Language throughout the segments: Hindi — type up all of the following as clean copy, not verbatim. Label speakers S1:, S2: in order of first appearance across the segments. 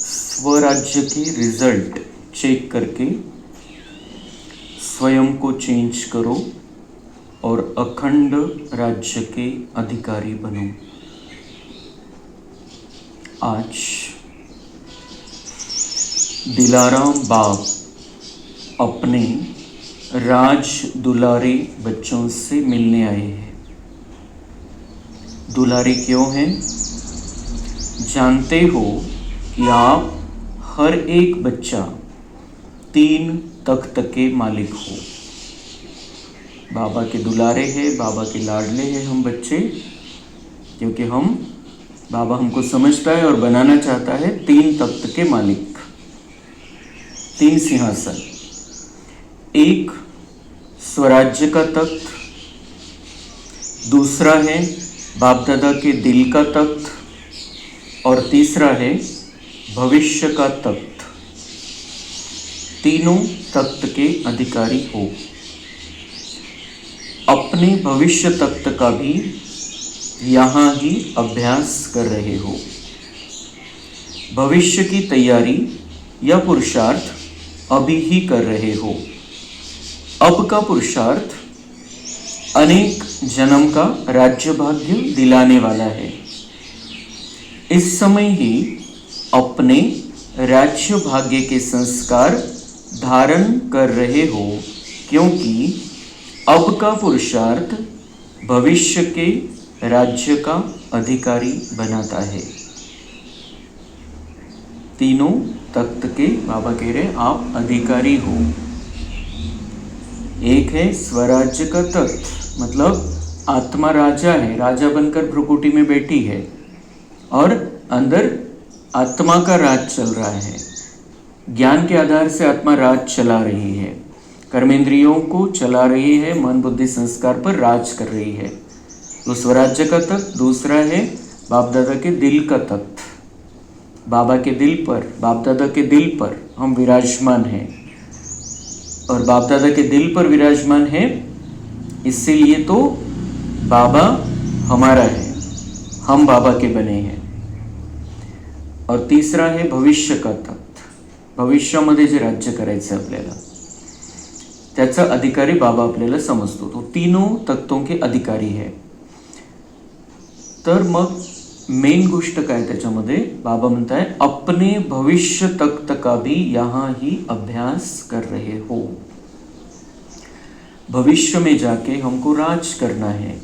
S1: स्वराज्य के रिजल्ट चेक करके स्वयं को चेंज करो और अखंड राज्य के अधिकारी बनो। आज दिलाराम बाप अपने राज दुलारे बच्चों से मिलने आए हैं। दुलारे क्यों हैं? जानते हो कि आप हर एक बच्चा 3 तख्त के मालिक हो। बाबा के दुलारे हैं, बाबा के लाडले हैं हम बच्चे, क्योंकि बाबा हमको समझता है और बनाना चाहता है 3 तख्त के मालिक, 3 सिंहासन। एक स्वराज्य का तख्त, दूसरा है बाप दादा के दिल का तख्त और तीसरा है भविष्य का तख्त। तीनों तख्त के अधिकारी हो। अपने भविष्य तख्त का भी यहाँ ही अभ्यास कर रहे हो। भविष्य की तैयारी या पुरुषार्थ अभी ही कर रहे हो। अब का पुरुषार्थ अनेक जन्म का राज्य भाग्य दिलाने वाला है। इस समय ही अपने राज्य भाग्य के संस्कार धारण कर रहे हो, क्योंकि अब का पुरुषार्थ भविष्य के राज्य का अधिकारी बनाता है। तीनों तख्त के बाबा कह रहे आप अधिकारी हो। एक है स्वराज्य का तख्त, मतलब आत्मा राजा है, राजा बनकर भ्रुकुटी में बैठी है और अंदर आत्मा का राज चल रहा है। ज्ञान के आधार से आत्मा राज चला रही है, कर्मेंद्रियों को चला रही है, मन बुद्धि संस्कार पर राज कर रही है। तो स्वराज्य का तख्त। दूसरा है बाप दादा के दिल का तख्त। बाबा के दिल पर, बाप दादा के दिल पर हम विराजमान हैं और बाप दादा के दिल पर विराजमान है, इसीलिए तो बाबा हमारा है, हम बाबा के बने हैं। और तीसरा है भविष्य का तख्त। भविष्यामध्ये जे राज्य करायचं आपल्याला, त्याचा अधिकारी बाबा आपल्याला समजतो। तो तीनों तख्तों के अधिकारी है। तर मग मेन गोष्ट काय त्याच्यामध्ये? बाबा म्हणताय अपने भविष्य तख्त का भी यहाँ ही अभ्यास कर रहे हो। भविष्य में जाके हमको राज करना है,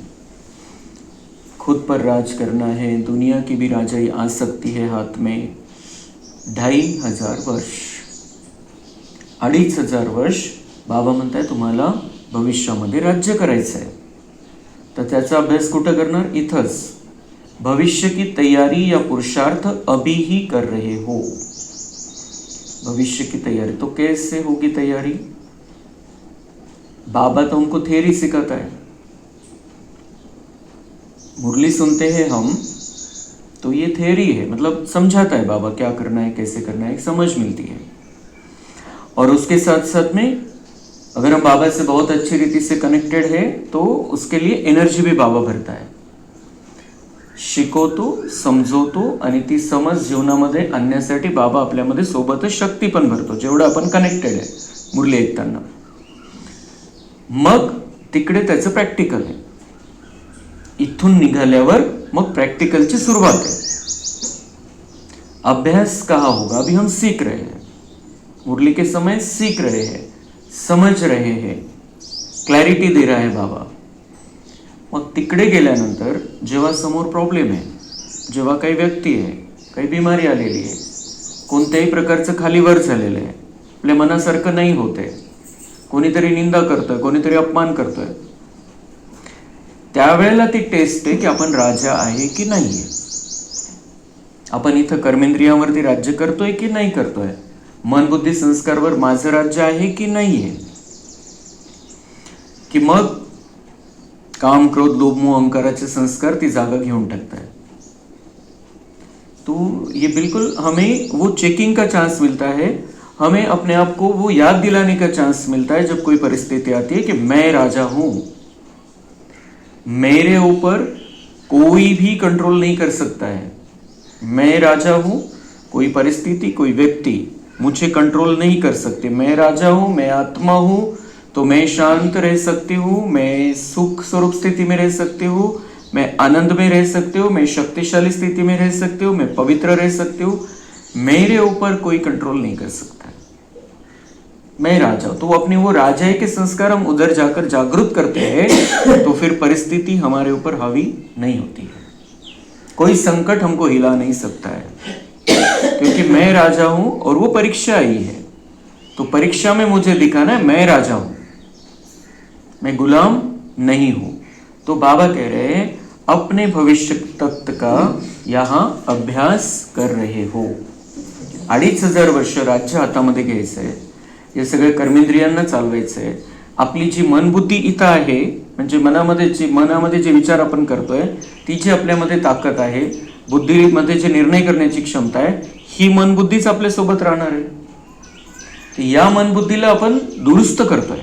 S1: खुद पर राज करना है। दुनिया की भी राजाई आ सकती है हाथ में। 2500 वर्ष, 2500 वर्ष बाबा म्हणताय तुम्हाला भविष्यामध्ये राज्य करायचं आहे। तर त्याचा अभ्यास कुठं करणार? इथंच। भविष्य की तैयारी या पुरुषार्थ अभी ही कर रहे हो। भविष्य की तैयारी तो कैसे होगी तैयारी? बाबा तो हमको थ्योरी सिखाता है। मुरली सुनते हैं हम तो ये थ्योरी है, मतलब समझाता है बाबा क्या करना है, कैसे करना है, समझ मिलती है। और उसके साथ साथ में अगर हम बाबा से बहुत अच्छी रीति से कनेक्टेड है तो उसके लिए एनर्जी भी बाबा भरता है। शिकवतो, समजवतो आणि ती समज जीवनामध्ये आणण्यासाठी बाबा आपल्यामध्ये सोबतच शक्ती पण भरतो, जेवढं आपण कनेक्टेड आहे मुरली ऐकताना। मग तिकडे त्याचं प्रॅक्टिकल आहे। इथून निघाल्यावर मग प्रॅक्टिकलची सुरुवात आहे। अभ्यास कहाँ होगा? अभी हम सीख रहे हैं, मुरली के समय सीख रहे हैं, समझ रहे हैं, क्लॅरिटी दे रहा है बाबा। मग तिकडे गेल्यानंतर जेव्हा समोर प्रॉब्लेम आहे, जेव्हा काही व्यक्ती आहे, काही बिमारी आलेली आहे, कोणत्याही प्रकारचं खाली वर झालेलं आहे, आपल्या मनासारखं नाही होते, कोणीतरी निंदा करतोय, कोणीतरी अपमान करतोय, त्यावेळेला ती टेस्ट आहे की आपण राजा आहे की नाहीये। आपण इथं कर्मेंद्रियांवरती राज्य करतोय की नाही करतोय, मन बुद्धी संस्कारवर माझं राज्य आहे की नाहीये, कि मग काम क्रोध लोभ मोह अहंकाराचे संस्कार ती जागा घेऊन टाकतात। तो ये बिल्कुल हमें वो चेकिंग का चांस मिलता है, हमें अपने आप को वो याद दिलाने का चांस मिलता है जब कोई परिस्थिति आती है कि मैं राजा हूं, मेरे ऊपर कोई भी कंट्रोल नहीं कर सकता है। मैं राजा हूं, कोई परिस्थिति कोई व्यक्ति मुझे कंट्रोल नहीं कर सकते। मैं राजा हूं, मैं आत्मा हूं, तो मैं शांत रह सकती हूँ, मैं सुख स्वरूप स्थिति में रह सकती हूँ, मैं आनंद में रह सकती हूँ, मैं शक्तिशाली स्थिति में रह सकती हूँ, मैं पवित्र रह सकती हूँ। मेरे ऊपर कोई कंट्रोल नहीं कर सकता है। मैं राजा हूं। तो अपने वो राजा के संस्कार हम उधर जाकर जागृत करते हैं, तो फिर परिस्थिति हमारे ऊपर हावी नहीं होती है। कोई संकट हमको हिला नहीं सकता है, क्योंकि मैं राजा हूं और वो परीक्षा आई है। तो परीक्षा में मुझे दिखाना है मैं राजा हूं, मैं गुलाम नहीं हूं। तो बाबा कह रहे हैं अपने भविष्य तत्व का यहां अभ्यास कर रहे हो। 2500 वर्ष राज्य हातामध्ये घ्यायचंय, हे सगळे कर्मेंद्रियांना चालवायचंय। आपली जी मनबुद्धी इथं आहे, म्हणजे मनामध्ये जे विचार आपण करतोय, ती जी आपल्यामध्ये ताकद आहे, बुद्धीमध्ये जे निर्णय करण्याची क्षमता आहे, ही मनबुद्धीच आपल्या सोबत राहणार आहे। तर या मनबुद्धीला आपण दुरुस्त करतोय,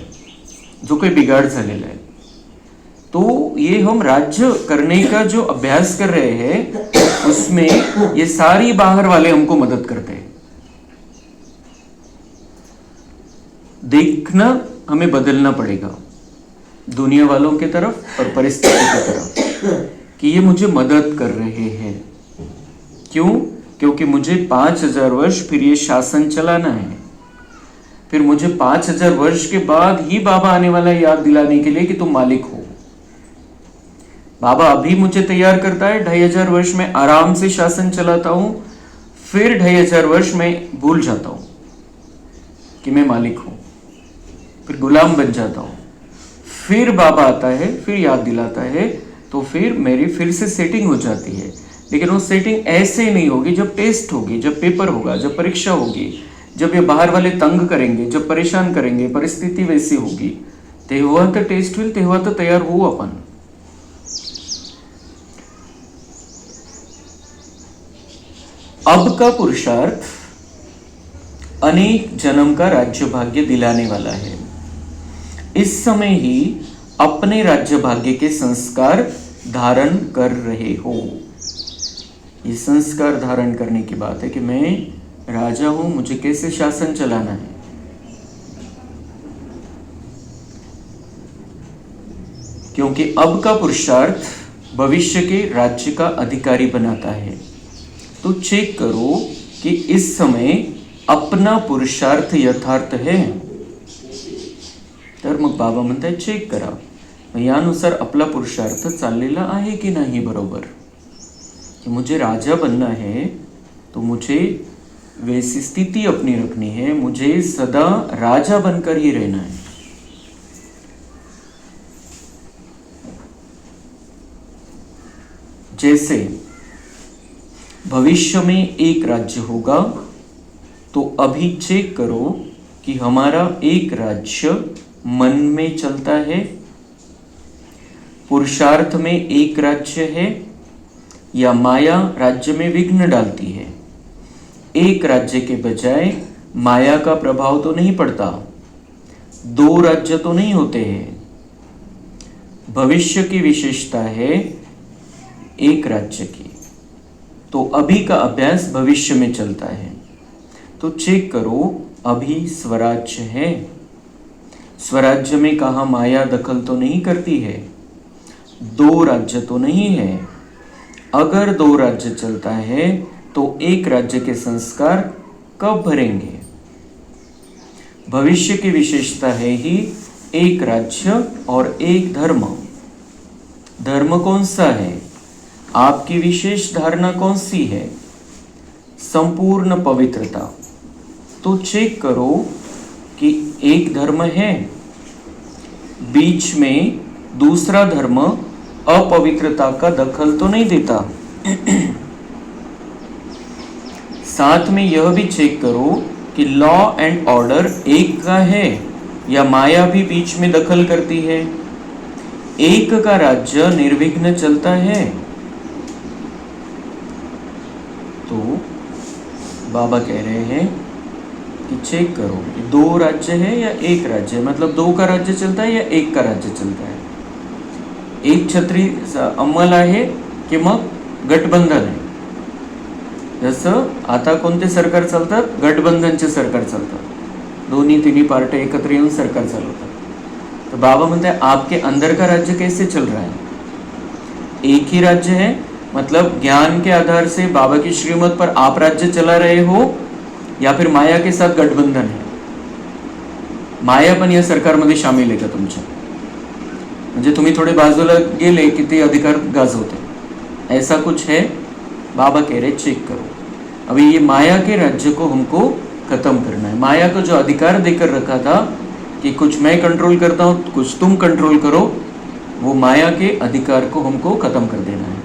S1: जो कोई बिगाड़ झालेला है। तो ये हम राज्य करने का जो अभ्यास कर रहे हैं, उसमें ये सारी बाहर वाले हमको मदद करते हैं। देखना हमें बदलना पड़ेगा दुनिया वालों की तरफ और परिस्थिति की तरफ, कि ये मुझे मदद कर रहे हैं। क्यों? क्योंकि मुझे 5000 वर्ष फिर ये शासन चलाना है। फिर मुझे 5000 वर्ष के बाद ही बाबा आने वाला है याद दिलाने के लिए कि तुम मालिक हो। बाबा अभी मुझे तैयार करता है, 2500 वर्ष में आराम से शासन चलाता हूं, फिर 2500 वर्ष में भूल जाता हूं कि मैं मालिक हूं, फिर गुलाम बन जाता हूं। फिर बाबा आता है, फिर याद दिलाता है, तो फिर मेरी फिर से सेटिंग हो जाती है। लेकिन वो सेटिंग ऐसे ही नहीं होगी। जब टेस्ट होगी, जब पेपर होगा, जब परीक्षा होगी, जब ये बाहर वाले तंग करेंगे, जब परेशान करेंगे, परिस्थिति वैसी होगी, तेव्हा तर टेस्ट होईल, तेव्हा तर तयार होऊ आपण। अब का पुरुषार्थ अनेक जन्म का राज्य भाग्य दिलाने वाला है। इस समय ही अपने राज्य भाग्य के संस्कार धारण कर रहे हो। ये संस्कार धारण करने की बात है कि मैं राजा हूं, मुझे कैसे शासन चलाना है। क्योंकि अब का पुरुषार्थ भविष्य के राज्य का अधिकारी बनाता है। तो चेक करो कि इस समय अपना पुरुषार्थ यथार्थ है। तर मग बाबा म्हणतात चेक करा, यानुसार आपला पुरुषार्थ चाललेला आहे की नाही बरोबर। कि मुझे राजा बनना है, तो मुझे वैसी स्थिति अपनी रखनी है, मुझे सदा राजा बनकर ही रहना है। जैसे भविष्य में एक राज्य होगा, तो अभी चेक करो कि हमारा एक राज्य मन में चलता है, पुरुषार्थ में एक राज्य है, या माया राज्य में विघ्न डालती है। एक राज्य के बजाय माया का प्रभाव तो नहीं पड़ता, दो राज्य तो नहीं होते हैं। भविष्य की विशेषता है एक राज्य की। तो अभी का अभ्यास भविष्य में चलता है। तो चेक करो, अभी स्वराज्य है, स्वराज्य में कहा माया दखल तो नहीं करती है, दो राज्य तो नहीं है। अगर दो राज्य चलता है तो एक राज्य के संस्कार कब भरेंगे? भविष्य की विशेषता है ही एक राज्य और एक धर्म। धर्म कौन सा है? आपकी विशेष धारणा कौन सी है? संपूर्ण पवित्रता। तो चेक करो कि एक धर्म है, बीच में दूसरा धर्म अपवित्रता का दखल तो नहीं देता। साथ में यह भी चेक करो कि लॉ एंड ऑर्डर एक का है या माया भी बीच में दखल करती है। एक का राज्य निर्विघ्न चलता है। तो बाबा कह रहे हैं कि चेक करो कि दो राज्य है या एक राज्य है, मतलब दो का राज्य चलता है या एक का राज्य चलता है। एक छत्री अंमल आहे की मग गठबंधन आहे. जसं आता कोणते सरकार चालतात? गठबंधनचे सरकार चालतात, दोन्ही तिन्ही पार्टी एकत्र येऊन सरकार चालवतात. तो बाबा म्हणते आपके अंदर का राज्य कैसे चल रहा है? एक ही राज्य है, मतलब ज्ञान के आधार से बाबा की श्रीमत पर आप राज्य चला रहे हो या फिर माया के साथ गठबंधन है? माया पण या सरकारमध्ये शामिल आहे का तुमच्या? म्हणजे तुम्ही थोडे बाजूला गेले की ते अधिकार गाजवते, ऐसा कुछ है? बाबा कह रहे चेक करो. अभी ये माया के राज्य को हमको खत्म करना है. माया को जो अधिकार देकर रखा था कि कुछ मैं कंट्रोल करता हूँ, कुछ तुम कंट्रोल करो, वो माया के अधिकार को हमको खत्म कर देना है.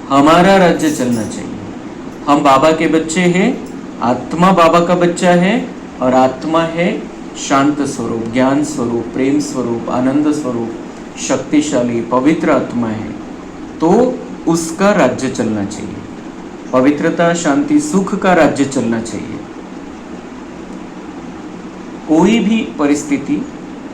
S1: हमारा राज्य चलना चाहिए. हम बाबा के बच्चे हैं, आत्मा बाबा का बच्चा है, और आत्मा है शांत स्वरूप, ज्ञान स्वरूप, प्रेम स्वरूप, आनंद स्वरूप, शक्तिशाली पवित्र आत्मा है. तो उसका राज्य चलना चाहिए. पवित्रता, शांति, सुख का राज्य चलना चाहिए. कोई भी परिस्थिती,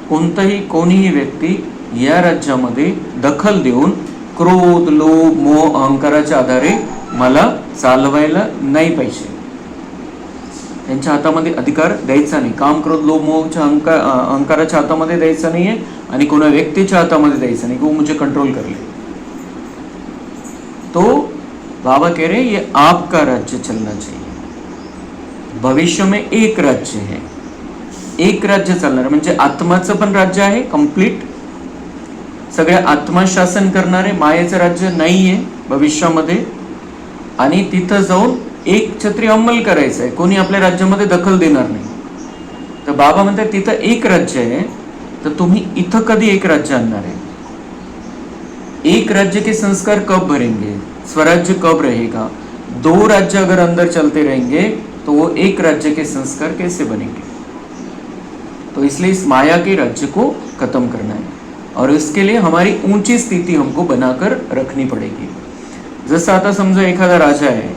S1: कोणीही व्यक्ती या राज्यामध्ये दखल देऊन क्रोध, लोभ, मोह, अहंकाराच्या आधारे मला चालवायला नाही पाहिजे. त्यांच्या हातामध्ये अधिकार द्यायचा नाही. काम, क्रोध, लोभ, मोहच्या अहंकाराच्या हातामध्ये द्यायचा नाही आहे आणि कोणा व्यक्तीच्या हातामध्ये द्यायचा नाही की वो मुझे कंट्रोल कर ले. तो बाबा कह रहे ये आपका राज्य चलना चाहिए. भविष्य में एक राज्य है, एक राज्य चालणार, म्हणजे आत्माचं पण राज्य आहे कंप्लीट. सगळ्या आत्मा शासन करणारे, मायेचं राज्य नाहीये भविष्यामध्ये. आणि तिथं जाऊन एक छत्री अंमल करायचं आहे, कोणी आपल्या राज्यामध्ये दखल देणार नाही. तर बाबा म्हणतात तिथं एक राज्य आहे, तर तुम्ही इथं कधी एक राज्य आणणार आहे? एक राज्य के संस्कार कब भरेंगे? स्वराज्य कब रहेगा? दो राज्य अगर अंदर चलते रहेंगे तो वो एक राज्य के संस्कार कैसे बनेंगे? तो इसलिए इस माया के राज्य को खत्म करना है, और इसके लिए हमारी ऊंची स्थिति हमको बनाकर रखनी पड़ेगी. जसं आता समजा एखादा राजा आहे,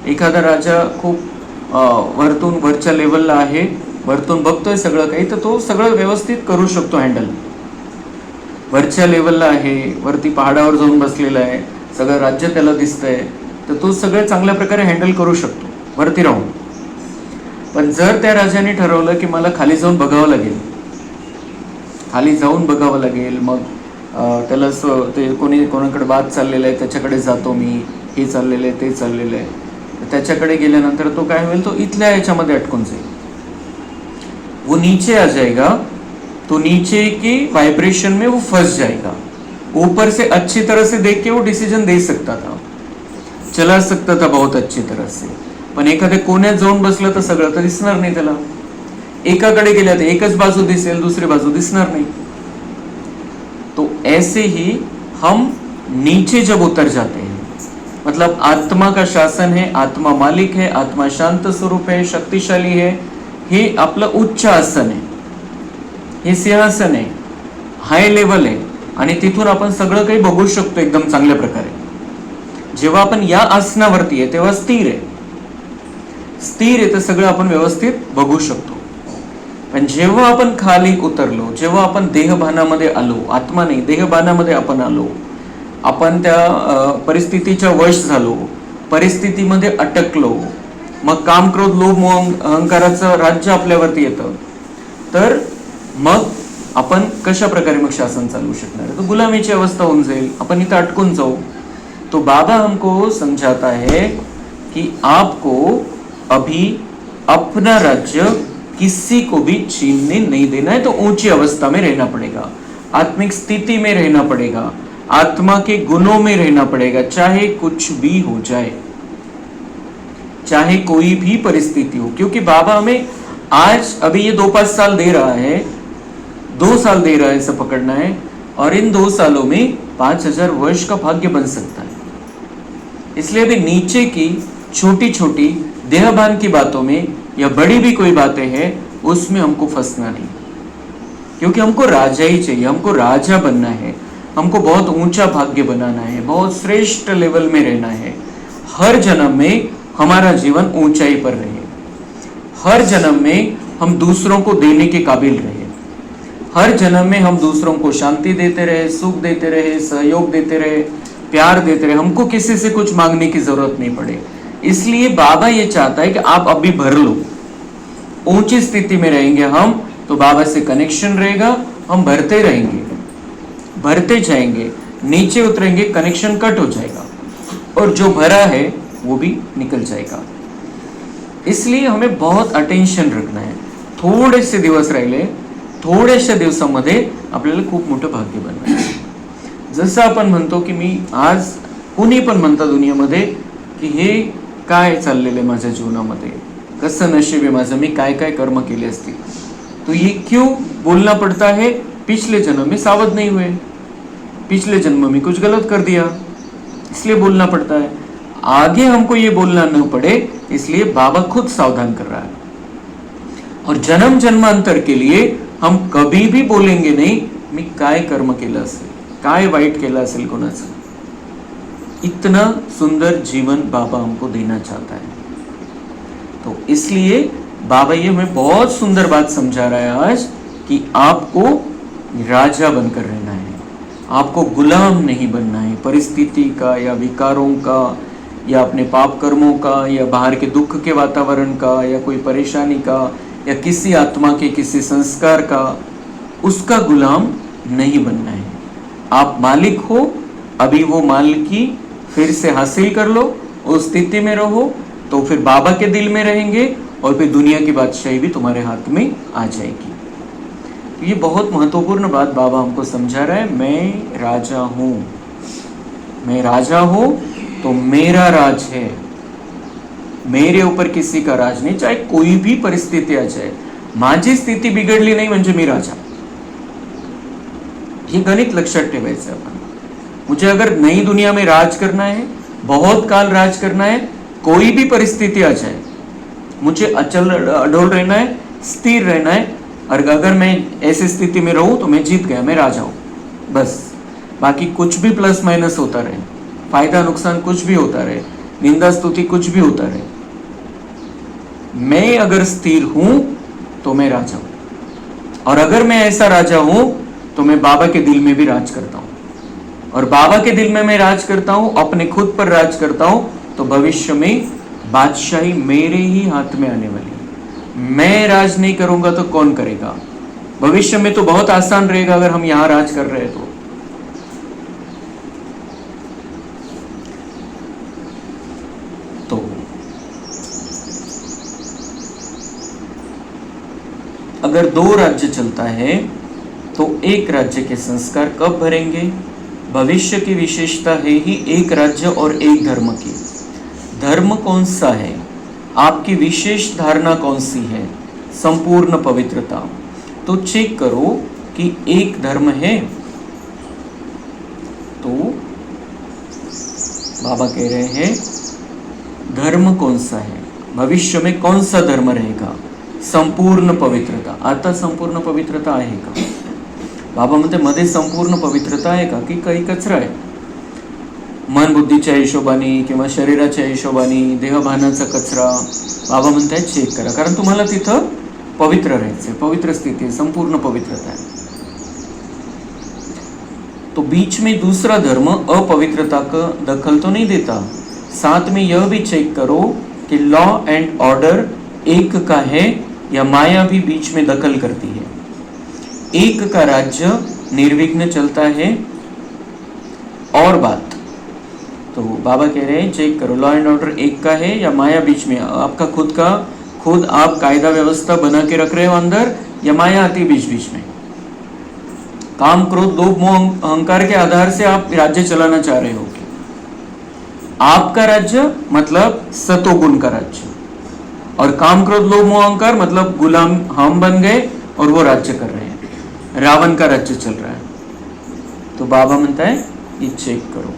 S1: एखादा राजा खूप वरच्या लेवलला आहे, वरतून बघतोय सगळं काही, तर तो सगळं व्यवस्थित करू शकतो हँडल. वरच्या लेवलला आहे, वरती पहाडावर जाऊन बसलेला आहे, सगळं राज्य त्याला दिसतंय, तर तो सगळं चांगल्या प्रकारे हँडल करू शकतो वरती राहून. पण जर त्या राजाने ठरवलं की मला खाली जाऊन बघावं लागेल, खाली जाऊन बघावं लागेल, मग त्याला ते कोणाकडे वाद चाललेला आहे त्याच्याकडे जातो मी, हे चाललेलं आहे ते चाललेलं आहे, त्याच्याकडे गेल्यानंतर तो काय होईल, तो इथल्या याच्यामध्ये अटकून जाईल. वो नीचे आ जाएगा, तो नीचे की वाइब्रेशन में वो फंस जाएगा. ऊपर से अच्छी तरह से देख के वो डिसीजन दे सकता था, चला सकता था बहुत अच्छी तरह से, पण एखाद्या कोण्यात जाऊन बसलं तर सगळं तर दिसणार नाही त्याला. एकाकडे गेल्या तर एकच बाजू दिसेल, दुसरी बाजू दिसणार नाही. तो ऐसे ही हम नीचे जब उतर जाते हैं, मतलब आत्मा का शासन है, आत्मा मालिक है, आत्मा शांत स्वरूप है, शक्तिशाली है, हे आपलं उच्च आसन आहे, हे सिंहासन आहे, हाय लेवल आहे, आणि तिथून आपण सगळं काही बघू शकतो एकदम चांगल्या प्रकारे. जेव्हा आपण या आसनावरती आहे तेव्हा स्थिर आहे, स्थिर आहे तर सगळं आपण व्यवस्थित बघू शकतो. पण जेव्हा आपण खाली उतरलो, जेव्हा आपण देहभानामध्ये आलो, आत्मा नाही देहभानामध्ये आपण आलो, आपण त्या परिस्थितीच्या वश झालो, परिस्थितीमध्ये अटकलो, मग काम, क्रोध, लोभ, मोह, अहंकाराचं राज्य आपल्यावरती येतं, तर मग आपण कशा प्रकारे मग शासन चालवू शकणार आहे? तो गुलामीची अवस्था होऊन जाईल, आपण इथं अटकून जाऊ. तो बाबा हमको समझाता है कि आपको अभी अपना राज्य किसी को भी छीनने नहीं देना है. तो ऊंची अवस्था में रहना पड़ेगा, आत्मिक स्थिति में रहना पड़ेगा, आत्मा के गुणों में रहना पड़ेगा, चाहे कुछ भी हो जाए, चाहे कोई भी परिस्थिति हो. क्योंकि बाबा हमें आज अभी ये 2-5 साल दे रहा है, 2 साल दे रहा है, ऐसा पकड़ना है, और इन 2 सालों में 5000 वर्ष का भाग्य बन सकता है. इसलिए अभी नीचे की छोटी छोटी देहभान की बातों में या बड़ी भी कोई बातें हैं उसमें हमको फंसना नहीं, क्योंकि हमको राजा ही चाहिए, हमको राजा बनना है, हमको बहुत ऊंचा भाग्य बनाना है, बहुत श्रेष्ठ लेवल में रहना है. हर जन्म में हमारा जीवन ऊंचाई पर रहे, हर जन्म में हम दूसरों को देने के काबिल रहे, हर जन्म में हम दूसरों को शांति देते रहे, सुख देते रहे, सहयोग देते रहे, प्यार देते रहे, हमको किसी से कुछ मांगने की जरूरत नहीं पड़े। इसलिए बाबा ये चाहता है कि आप अभी भर लो। ऊंची स्थिति में रहेंगे हम तो बाबा से कनेक्शन रहेगा, हम भरते रहेंगे, भरते जाएंगे, नीचे उतरेंगे कनेक्शन कट हो जाएगा और जो भरा है वो भी निकल जाएगा। इसलिए हमें बहुत अटेन्शन रखणं आहे। थोडेसे दिवस राहिले, थोड्याशा दिवसामध्ये आपल्याला खूप मोठं भाग्य बनवायचं आहे। जसं आपण म्हणतो की मी आज, कुणी पण म्हणतं दुनियामध्ये की हे काय चाललेलं आहे माझ्या जीवनामध्ये, कसं नशीब आहे माझं, मी काय काय कर्म केले असतील। तो ये क्यों बोलना पड़ता है? पिछले जन्म में सावध नहीं हुए, पिछले जन्म में कुछ गलत कर दिया, इसलिए बोलना पड़ता है। आगे हमको ये बोलना न पड़े इसलिए बाबा खुद सावधान कर रहा है। और जन्म जन्मांतर के लिए हम कभी भी बोलेंगे नहीं मी काय कर्म केलं असेल, काय वाईट केलं असेल कोणाचं। इतना सुंदर जीवन बाबा हमको देना चाहता है। तो इसलिए बाबा ये हमें बहुत सुंदर बात समझा रहा है आज कि आपको राजा बनकर रहना है, आपको गुलाम नहीं बनना है परिस्थिति का या विकारों का या अपने पाप कर्मों का या बाहर के दुख के वातावरण का या कोई परेशानी का या किसी आत्मा के किसी संस्कार का, उसका गुलाम नहीं बनना है। आप मालिक हो, अभी वो मालिकी फिर से हासिल कर लो, उस स्थिति में रहो तो फिर बाबा के दिल में रहेंगे और फिर दुनिया की बादशाही भी तुम्हारे हाथ में आ जाएगी। तो ये बहुत महत्वपूर्ण बात बाबा हमको समझा रहा है। मैं राजा हूँ, मैं राजा हूँ तो मेरा राज है, मेरे ऊपर किसी का राज नहीं, चाहे कोई भी परिस्थिती आ जाए। माझी स्थिती बिघडली नाही म्हणजे मी राजा। ये गणित लक्षात ठेवायचं आपण। मुझे अगर नई दुनिया में राज करना है, बहुत काल राज करना है, कोई भी परिस्थिति आ जाए, मुझे अचल अडोल रहना है, स्थिर रहना है। और अगर मैं ऐसी स्थिति में रहूं तो मैं जीत गया, मैं राजा हूं, बस। बाकी कुछ भी प्लस माइनस होता रहे, फायदा नुकसान कुछ भी होता रहे, निंदा स्तुति कुछ भी होता रहे, मैं अगर स्थिर हूं तो मैं राजा हूं। और अगर मैं ऐसा राजा हूं तो मैं बाबा के दिल में भी राज करता हूं, और बाबा के दिल में मैं राज करता हूं, अपने खुद पर राज करता हूं, तो भविष्य में बादशाही मेरे ही हाथ में आने वाली है। मैं राज नहीं करूंगा तो कौन करेगा? भविष्य में तो बहुत आसान रहेगा अगर हम यहां राज कर रहे हैं तो अगर दो राज्य चलता है तो एक राज्य के संस्कार कब भरेंगे? भविष्य की विशेषता है ही एक राज्य और एक धर्म की। धर्म कौन सा है? आपकी विशेष धारणा कौन सी है? संपूर्ण पवित्रता। तो चेक करो कि एक धर्म है तो बाबा कह रहे हैं धर्म कौन सा है, भविष्य में कौन सा धर्म रहेगा? संपूर्ण पवित्रता। आता संपूर्ण पवित्रता आहे का? बाबा म्हणते मध्ये संपूर्ण पवित्रता आहे का की काही कचरा आहे? मन बुद्धीच्या हिशोबाने किंवा शरीराच्या हिशोबाने देहभानाचा कचरा बाबा म्हणतायत चेक करा, कारण तुम्हाला तिथं पवित्र राहायचंय, पवित्र स्थिति, संपूर्ण पवित्रता है। तो बीच में दूसरा धर्म अपवित्रता का दखल तो नहीं देता। साथ में यह भी चेक करो कि लॉ एंड ऑर्डर एक का है या माया भी बीच में दखल करती है। एक का राज्य निर्विघ्न चलता है। और बात तो बाबा कह रहे हैं चेक करो लॉ एंड ऑर्डर एक का है या माया बीच में, आपका खुद आप कायदा व्यवस्था बना के रख रहे हो अंदर, या माया आती बीच बीच में। काम क्रोध लोभ मोह अहंकार के आधार से आप राज्य चलाना चाह रहे हो। आपका राज्य मतलब सतोगुण का राज्य, और काम क्रोध लोभ मोह अहंकार मतलब गुलाम हम बन गए और वो राज्य कर रहे हैं, रावण का राज्य चल रहा है। तो बाबा म्हणता है ये चेक करो,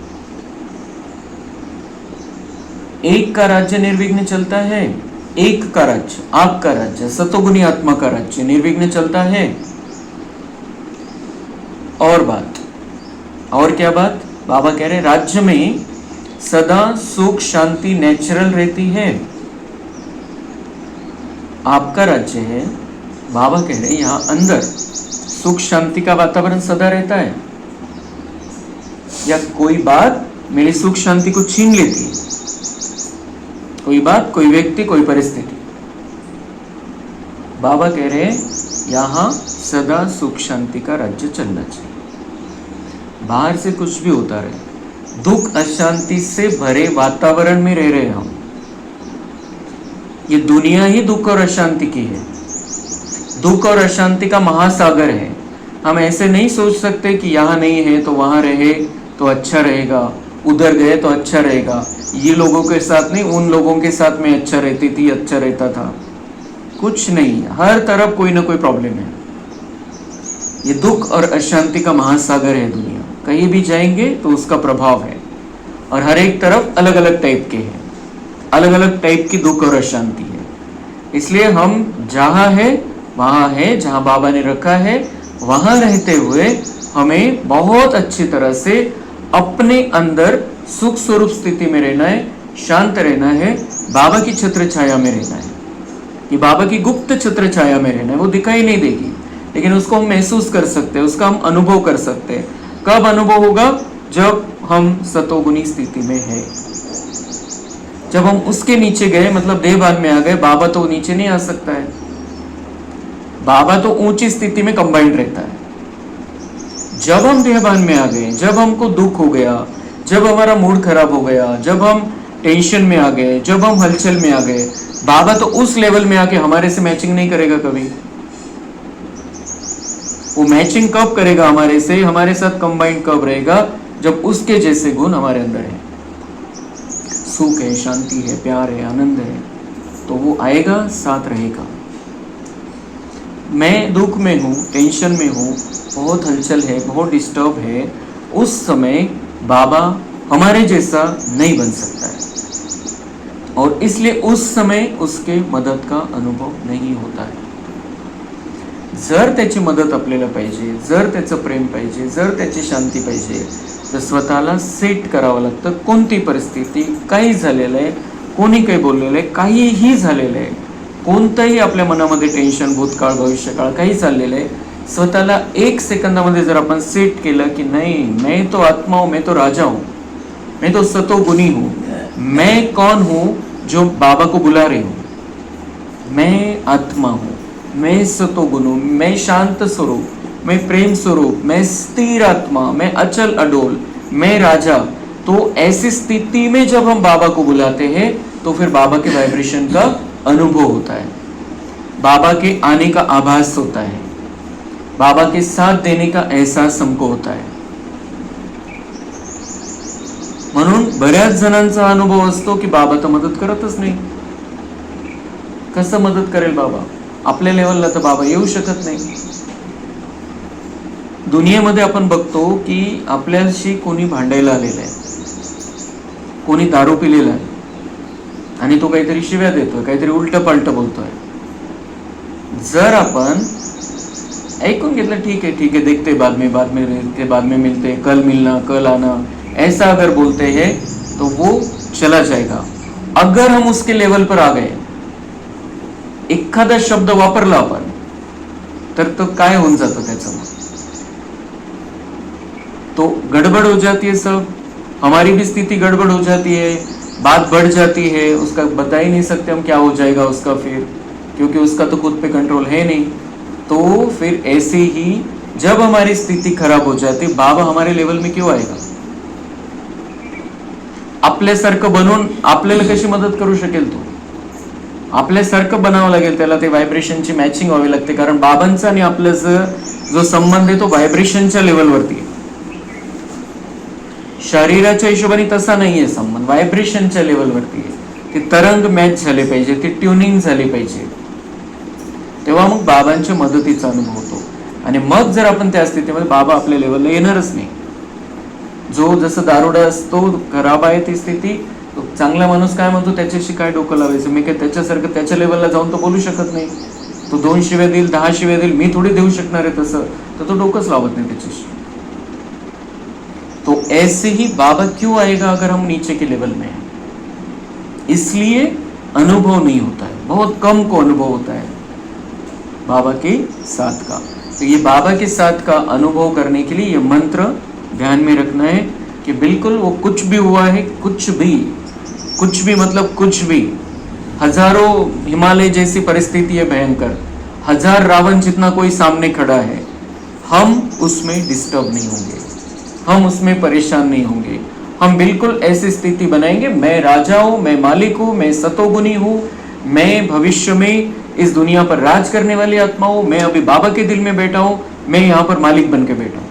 S1: एक का राज्य निर्विघ्न चलता है, एक का राज्य आपका राज्य सतोगुणी आत्मा का राज्य निर्विघ्न चलता है। और बात, और क्या बात? बाबा कह रहे हैं राज्य में सदा सुख शांति नेचुरल रहती है। आपका राज्य है, बाबा कह रहे हैं यहां अंदर सुख शांति का वातावरण सदा रहता है, या कोई बात मेरी सुख शांति को छीन लेती है, कोई बात, कोई व्यक्ति, कोई परिस्थिति। बाबा कह रहे हैं यहाँ सदा सुख शांति का राज्य चलना चाहिए, बाहर से कुछ भी होता रहे, दुख अशांति से भरे वातावरण में रह रहे हम। ये दुनिया ही दुख और अशांति की है, दुख और अशांति का महासागर है। हम ऐसे नहीं सोच सकते कि यहाँ नहीं है तो वहाँ रहे तो अच्छा रहेगा, उधर गए तो अच्छा रहेगा, ये लोगों के साथ नहीं उन लोगों के साथ में अच्छा रहती थी, अच्छा रहता था। कुछ नहीं, हर तरफ कोई ना कोई प्रॉब्लम है। ये दुख और अशांति का महासागर है दुनिया, कहीं भी जाएंगे तो उसका प्रभाव है, और हर एक तरफ अलग अलग टाइप के हैं, अलग अलग टाइप की दुख और अशांति है। इसलिए हम जहाँ है वहाँ है, जहाँ बाबा ने रखा है वहाँ रहते हुए हमें बहुत अच्छी तरह से अपने अंदर सुख स्वरूप स्थिति में रहना है, शांत रहना है, बाबा की छत्र छाया में रहना है। कि बाबा की गुप्त छत्र छाया में रहना है, वो दिखाई नहीं देगी लेकिन उसको हम महसूस कर सकते हैं, उसका हम अनुभव कर सकते हैं। कब अनुभव होगा? जब हम सतोगुनी स्थिति में है, जब हम उसके नीचे गए, मतलब देहभान में आ गए। बाबा तो नीचे नहीं आ सकता है, बाबा तो ऊंची स्थिति में कंबाइंड रहता है। जब हम देहभान में आ गए, जब हमको दुख हो गया, जब हमारा मूड खराब हो गया, जब हम टेंशन में आ गए, जब हम हलचल में आ गए, बाबा तो उस लेवल में आके हमारे से मैचिंग नहीं करेगा कभी। वो मैचिंग कब करेगा हमारे से, हमारे साथ कंबाइंड कब रहेगा? जब उसके जैसे गुण हमारे अंदर है, सुख है, शांति है, प्यार है, आनंद है, तो वो आएगा, साथ रहेगा। मैं दुख में हूँ, टेंशन में हूँ, बहुत हलचल है, बहुत डिस्टर्ब है, उस समय बाबा हमारे जैसा नहीं बन सकता है, और इसलिए उस समय उसके मदत का अनुभव नहीं होता है। जर त्याची मदत आपल्याला पाहिजे, जर त्याचं प्रेम पाहिजे, जर त्याची शांती पाहिजे, तर स्वतःला सेट करावं लागतं। कोणती परिस्थिती, काही झालेलं आहे, कोणी काही बोललेलं आहे, काहीही झालेलं आहे, कोणतंही आपल्या मनामध्ये टेन्शन, भूतकाळ, भविष्यकाळ काही चाललेलं आहे, स्वतःला 1 सेकंदामध्ये जर आपण सेट केलं की नहीं, मैं तो आत्मा हूँ, मैं तो राजा हूँ, मैं तो सतोगुनी हूँ, मैं कौन हूँ जो बाबा को बुला रही हूँ, मैं आत्मा हूँ, मैं सतोगुण हूँ, मैं शांत स्वरूप, मैं प्रेम स्वरूप, मैं स्थिर आत्मा, मैं अचल अडोल, मैं राजा। तो ऐसी स्थिति में जब हम बाबा को बुलाते हैं तो फिर बाबा के वाइब्रेशन का अनुभव होता है, बाबा के आने का आभास होता है, बाबा के साथ देने का एहसास हमको होता है। म्हणून बऱ्याच जणांचा अनुभव असतो की बाबा तर मदत करतच नाही। कसं मदत करेल बाबा? आपल्या लेवलला तर बाबा येऊ शकत नाही। दुनियेमध्ये आपण बघतो की आपल्याशी कोणी भांडायला आलेलं आहे, कोणी दारू पिलेला आहे आणि तो काहीतरी शिव्या देतोय, काहीतरी उलट पालट बोलतोय। जर आपण ऐकून घेतलं, ठीक है देखते बाद में मिलते, कल मिलना, कल आना, ऐसा अगर बोलते हैं तो वो चला जाएगा। अगर हम उसके लेवल पर आ गए, एखादा शब्द वापरला आपण, तर तो काय होऊन जातं त्याचं, तो गड़बड़ हो जाती है सब, हमारी भी स्थिति गड़बड़ हो जाती है, बात बढ़ जाती है, उसका बता ही नहीं सकते हम क्या हो जाएगा उसका फिर, क्योंकि उसका तो खुद पे कंट्रोल है नहीं। तो फिर ऐसे ही जब हमारी स्थिति खराब हो जाती, बाबा हमारे लेवल में क्यों आएगा? आपल्यासारखं बनवून आपल्याला कशी मदत करू शकेल? तो आपल्यासारखं बनावं लागेल, त्याला ते व्हायब्रेशनची मॅचिंग व्हावी लागते, कारण बाबांचा आणि आपल्याचा जो संबंध आहे तो व्हायब्रेशनच्या लेवलवरती आहे। शरीराच्या हिशोबाने तसा नाहीये संबंध, व्हायब्रेशनच्या लेवलवरती आहे। ती तरंग मॅच झाले पाहिजे, ती ट्युनिंग झाली पाहिजे, तेव्हा मग बाबांच्या मदतीचा अनुभव होतो। आणि मग जर आपण त्या स्थितीमध्ये, बाबा आपल्या लेवलला येणारच नाही। जो जसं दारुडा असतो, खराब आहे ती स्थिती, तो चांगला माणूस काय म्हणतो, त्याच्याशी काय डोकं लावायचं, मी काय त्याच्यासारखं त्याच्या लेवलला जाऊन तो बोलू शकत नाही। तो 2 शिव्या देईल, 10 शिव्या देईल, मी थोडी देऊ शकणार आहे तसं, तर तो डोकंच लावत नाही त्याच्याशी। तो ऐसे ही बाबा क्यों आएगा अगर हम नीचे के लेवल में हैं? इसलिए अनुभव नहीं होता है, बहुत कम को अनुभव होता है बाबा के साथ का। तो ये बाबा के साथ का अनुभव करने के लिए ये मंत्र ध्यान में रखना है। कि बिल्कुल वो कुछ भी हुआ है, कुछ भी मतलब कुछ भी, हजारों हिमालय जैसी परिस्थिति है भयंकर, 1000 रावण जितना कोई सामने खड़ा है, हम उसमें डिस्टर्ब नहीं होंगे, हम उसमें परेशान नहीं होंगे। हम बिल्कुल ऐसी स्थिति बनाएंगे, मैं राजा हूं, मैं मालिक हूं, मैं सतोगुनी हूं, मैं भविष्य में इस दुनिया पर राज करने वाली आत्मा हूं, मैं अभी बाबा के दिल में बैठा हूं, मैं यहां पर मालिक बन के बैठा हूं।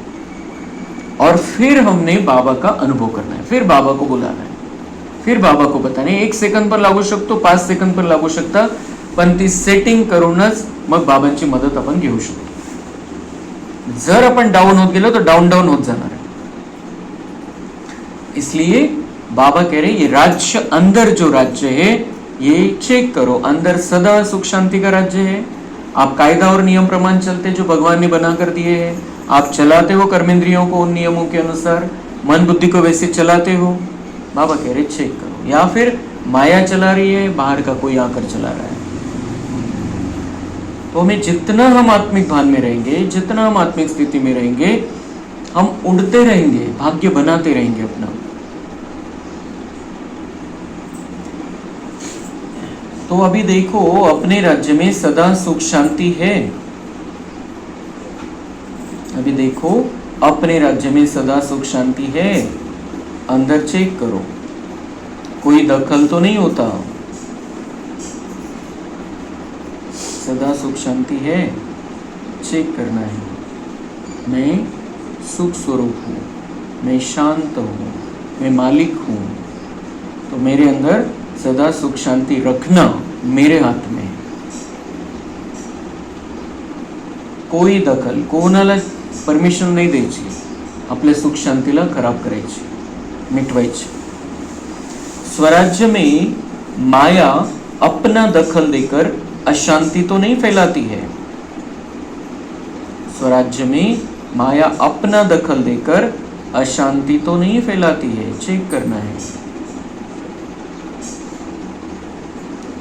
S1: और फिर हमने बाबा का अनुभव करना है, फिर बाबा को बुलाना है, फिर बाबा को बताना है। 1 सेकंद पर लागू शकतो, 5 सेकंद पर लागू शकता, पण ती सेटिंग करूनच मग बाबांची मदत आपण घेऊ शकतो। जर आपण डाऊन होत गेलो तर डाऊन होत जाणार है। इसलिए बाबा कह रहे ये राज्य, अंदर जो राज्य है ये चेक करो, अंदर सदा सुख शांति का राज्य है। आप कायदा और नियम प्रमाण चलते जो भगवान ने बना कर दिए हैं, आप चलाते हो कर्मेंद्रियों को उन नियमों के अनुसार, मन बुद्धि को वैसे चलाते हो। बाबा कह रहे चेक करो, या फिर माया चला रही है, बाहर का कोई आकर चला रहा है। तो हमें जितना हम आत्मिक भान में रहेंगे, जितना हम आत्मिक स्थिति में रहेंगे, हम उड़ते रहेंगे, भाग्य बनाते रहेंगे अपना। तो अभी देखो, अपने राज्य में सदा सुख शांति है। अभी देखो, अपने राज्य में सदा सुख शांति है। अंदर चेक करो, कोई दखल तो नहीं होता, सदा सुख शांति है। चेक करना है, मैं सुख स्वरूप हूँ, मैं शांत हूँ, मैं मालिक हूँ। तो मेरे अंदर सदा सुख शांती रखना मेरे हात में। कोई दखल, कोणाला परमिशन नाही द्यायची आपल्या सुख शांतीला खराब करायची, मिटवायची। स्वराज्य में माया अपना दखल देकर अशांति तो नहीं फैलाती है। स्वराज्य में माया अपना दखल देकर अशांति तो नहीं फैलाती है। चेक करना है,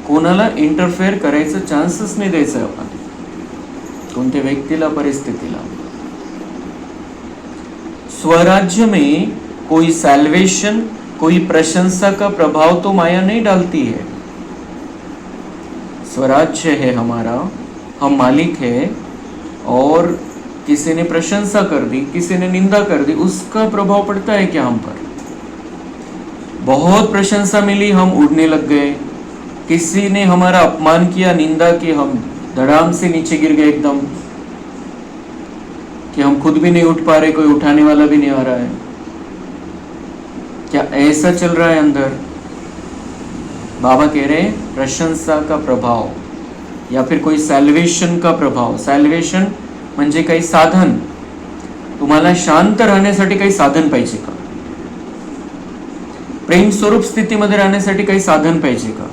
S1: कोणाला इंटरफेअर करायचं चान्सच नाही द्यायचं आपण, कोणत्या व्यक्तीला, परिस्थितीला। स्वराज्य में कोई सैल्वेशन, कोई प्रशंसा का प्रभाव तो माया नहीं डालती है। स्वराज्य है हमारा, हम मालिक है, और किसी ने प्रशंसा कर दी, किसी ने निंदा कर दी, उसका प्रभाव पड़ता है क्या हम पर? बहुत प्रशंसा मिली, हम उड़ने लग गए। किसी ने हमारा अपमान किया, निंदा की, हम धड़ाम से नीचे गिर गए एकदम, कि हम खुद भी नहीं उठ पा रहे, कोई उठाने वाला भी नहीं आ रहा है। क्या ऐसा चल रहा है अंदर? बाबा कह रहे हैं प्रशंसा का प्रभाव या फिर कोई सॅल्वेशन का प्रभाव। सॅल्वेशन म्हणजे काही साधन, तुम्हाला शांत राहण्यासाठी काही साधन पाहिजे का? प्रेम स्वरूप स्थितीमध्ये राहण्यासाठी काही साधन पाहिजे का?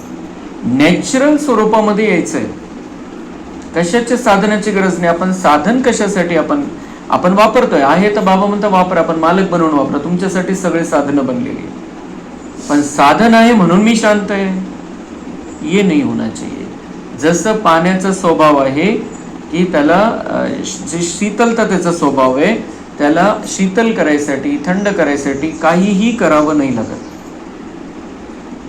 S1: नॅचरल स्वरूपामध्ये यायचंय, कशाच्या साधनाची गरज नाही। आपण साधन कशासाठी आपण वापरतोय आहे तर बाबा म्हणता वापरा, आपण मालक बनवून वापरा, तुमच्यासाठी सगळे साधनं बनलेली। पण साधन आहे म्हणून मी शांत आहे, ये नहीं होना चाहिए। जसं पाण्याचा स्वभाव आहे की त्याला जे शीतलता त्याचा स्वभाव आहे, त्याला शीतल करायसाठी, थंड करायसाठी काहीही करावं नाही लागत।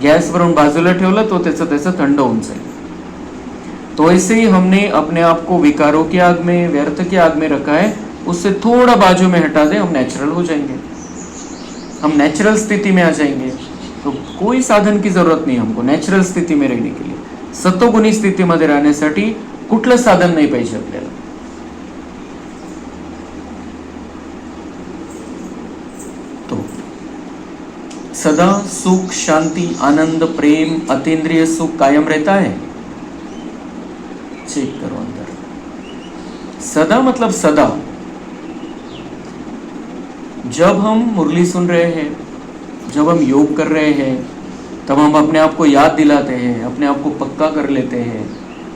S1: गॅसवरून बाजूला ठेवलं तो त्याचं थंड होऊन जाईल। तो ऐसे ही हमने अपने आप को विकारों की आग में, व्यर्थ की आग में रखा है, उससे थोड़ा बाजू में हटा दे, हम नेचुरल हो जाएंगे, हम नेचुरल स्थिति में आ जाएंगे। तो कोई साधन की जरूरत नहीं हमको नेचुरल स्थिति में रहने के लिए। सत्वगुणी स्थितीमध्ये राहण्यासाठी कुठलं साधन नाही पाहिजे आपल्याला। तो सदा सुख, शांति, आनंद, प्रेम, अतीन्द्रिय सुख कायम रहता है। चेक करो अंदर, सदा मतलब सदा। जब हम मुरली सुन रहे हैं, जब हम योग कर रहे हैं, तब हम अपने आप को याद दिलाते हैं, अपने आप को पक्का कर लेते हैं,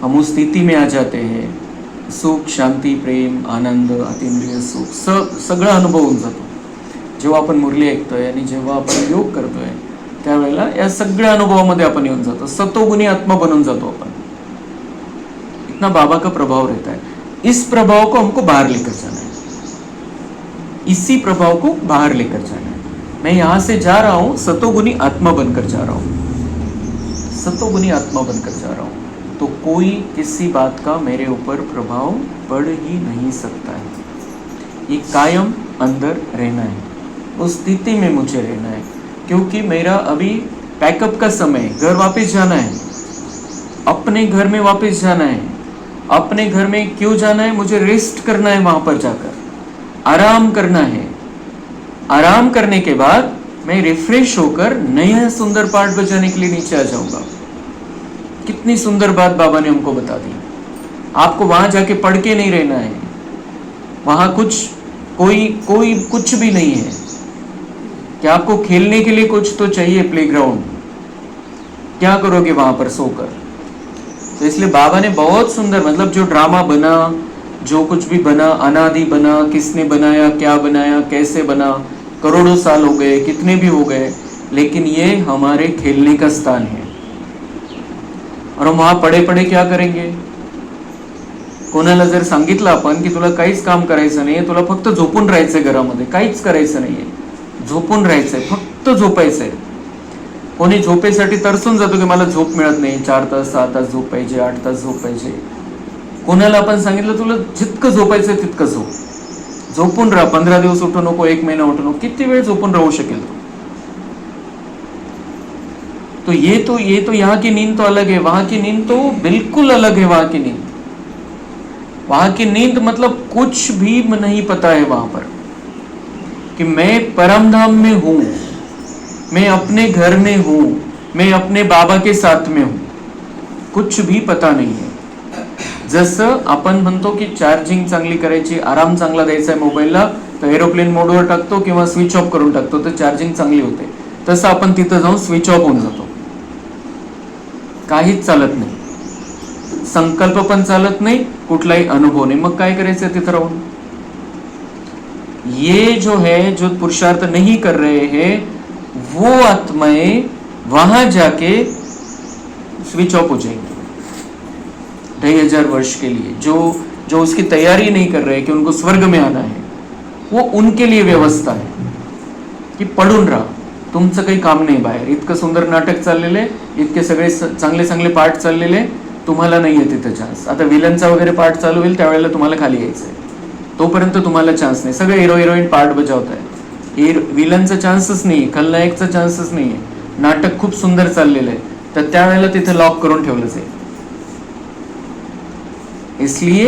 S1: हम उस स्थिति में आ जाते हैं। सुख, शांती, प्रेम, आनंद, अतींद्रिय सुख सगळं अनुभव होऊन जातो जेव्हा आपण मुरली ऐकतोय आणि जेव्हा आपण योग करतोय, त्यावेळेला या सगळ्या अनुभवामध्ये आपण येऊन जातो, सतोगुणी आत्मा बनून जातो आपण। इतना बाबा का प्रभाव रहता है। इस प्रभाव को हमको बाहर लेकर जाना है, इसी प्रभाव को बाहर लेकर जाना है। मैं यहां से जा रहा हूं सतोगुनी आत्मा बनकर जा रहा हूं, सतोगुनी आत्मा बनकर जा रहा हूं, तो कोई किसी बात का मेरे ऊपर प्रभाव पड़ ही नहीं सकता है। ये कायम अंदर रहना है, उस स्थिति में मुझे रहना है, क्योंकि मेरा अभी पैकअप का समय, घर वापस जाना है, अपने घर में वापस जाना है। अपने घर में क्यों जाना है? मुझे रेस्ट करना है, वहां पर जाकर आराम करना है। आराम करने के बाद मैं रिफ्रेश होकर नया सुंदर पाठ बजाने के लिए नीचे आ जाऊंगा। कितनी सुंदर बात बाबा ने हमको बता दी। आपको वहां जाके पढ़ के नहीं रहना है, वहां कोई कुछ भी नहीं है कि आपको खेलने के लिए कुछ तो चाहिए, प्लेग्राउंड। क्या करोगे वहां पर सोकर? तो इसलिए बाबा ने बहुत सुंदर, मतलब जो ड्रामा बना, जो कुछ भी बना, अनादि बना, किसने बनाया, क्या बनाया, कैसे बना, करोड़ों साल हो गए, कितने भी हो गए, लेकिन ये हमारे खेलने का स्थान है। और हम वहां पडे पडे क्या करेंगे? कोणाला जर सांगितलं आपण की तुला काहीच काम करायचं नाहीये, तुला फक्त झोपून राहायचंय घरामध्ये, काहीच करायचं नाहीये, झोपून राहायचंय, फक्त झोपायचंय. कोणी झोपेसाठी तरसून जातो की मला झोप मिळत नाही, 4 तास 6 तास झोप पाहिजे, 8 तास झोप पाहिजे. कोणाला आपण सांगितलं तुला जितकं झोपायचंय तितकं झोप, झोपून राहा, 15 दिवस उठू नको, 1 महिना उठू नको, किती वेळ झोपून राहू शकेल तो? तो ये तो यहाँ की नींद तो अलग है, वहां की नींद तो बिल्कुल अलग है. वहां की नींद, वहां की नींद मतलब कुछ भी नहीं पता है वहां पर कि मैं परमधाम में हूं, मैं अपने घर में हूं, मैं अपने बाबा के साथ में हूं, कुछ भी पता नाही है. जसं आपण म्हणतो की चार्जिंग चांगली करायची, आराम चांगला द्यायचा आहे मोबाईलला, तर एरोप्लेन मोडवर टाकतो किंवा स्विच ऑफ करून टाकतो, तर चार्जिंग चांगली होते. तसं आपण तिथं जाऊन स्विच ऑफ होऊन जातो, काहीच चालत नाही, संकल्प पण चालत नाही, कुठलाही अनुभव नाही. मग काय करायचं तिथं राहून? ये जो है, जो पुरुषार्थ नहीं कर रहे हैं, वो आत्माएं वहां जाके स्विच ऑफ हो जाएंगे 2500 वर्ष के लिए. जो उसकी तैयारी नहीं कर रहे कि उनको स्वर्ग में आना है, वो उनके लिए व्यवस्था है की पडून राहा, तुमचं काही काम नाही बाहेर. इतकं सुंदर नाटक चाललेलं आहे, इतके सगळे चांगले चांगले पाठ चाललेले, तुम्हाला नाही आहे तिथं चान्स. आता विलनचा वगैरे पाठ चालू होईल त्यावेळेला तुम्हाला खाली यायचंय, तोपर्यंत तुम्हाला चान्स नाही. सगळे हिरो हिरोईन पार्ट बजावत आहे, विलनचा चान्सच नाही, खलनायकचा चान्सच नाही आहे. नाटक खूप सुंदर चाललेलं आहे, तर त्यावेळेला तिथे लॉक करून ठेवलं जाईल. इसलिए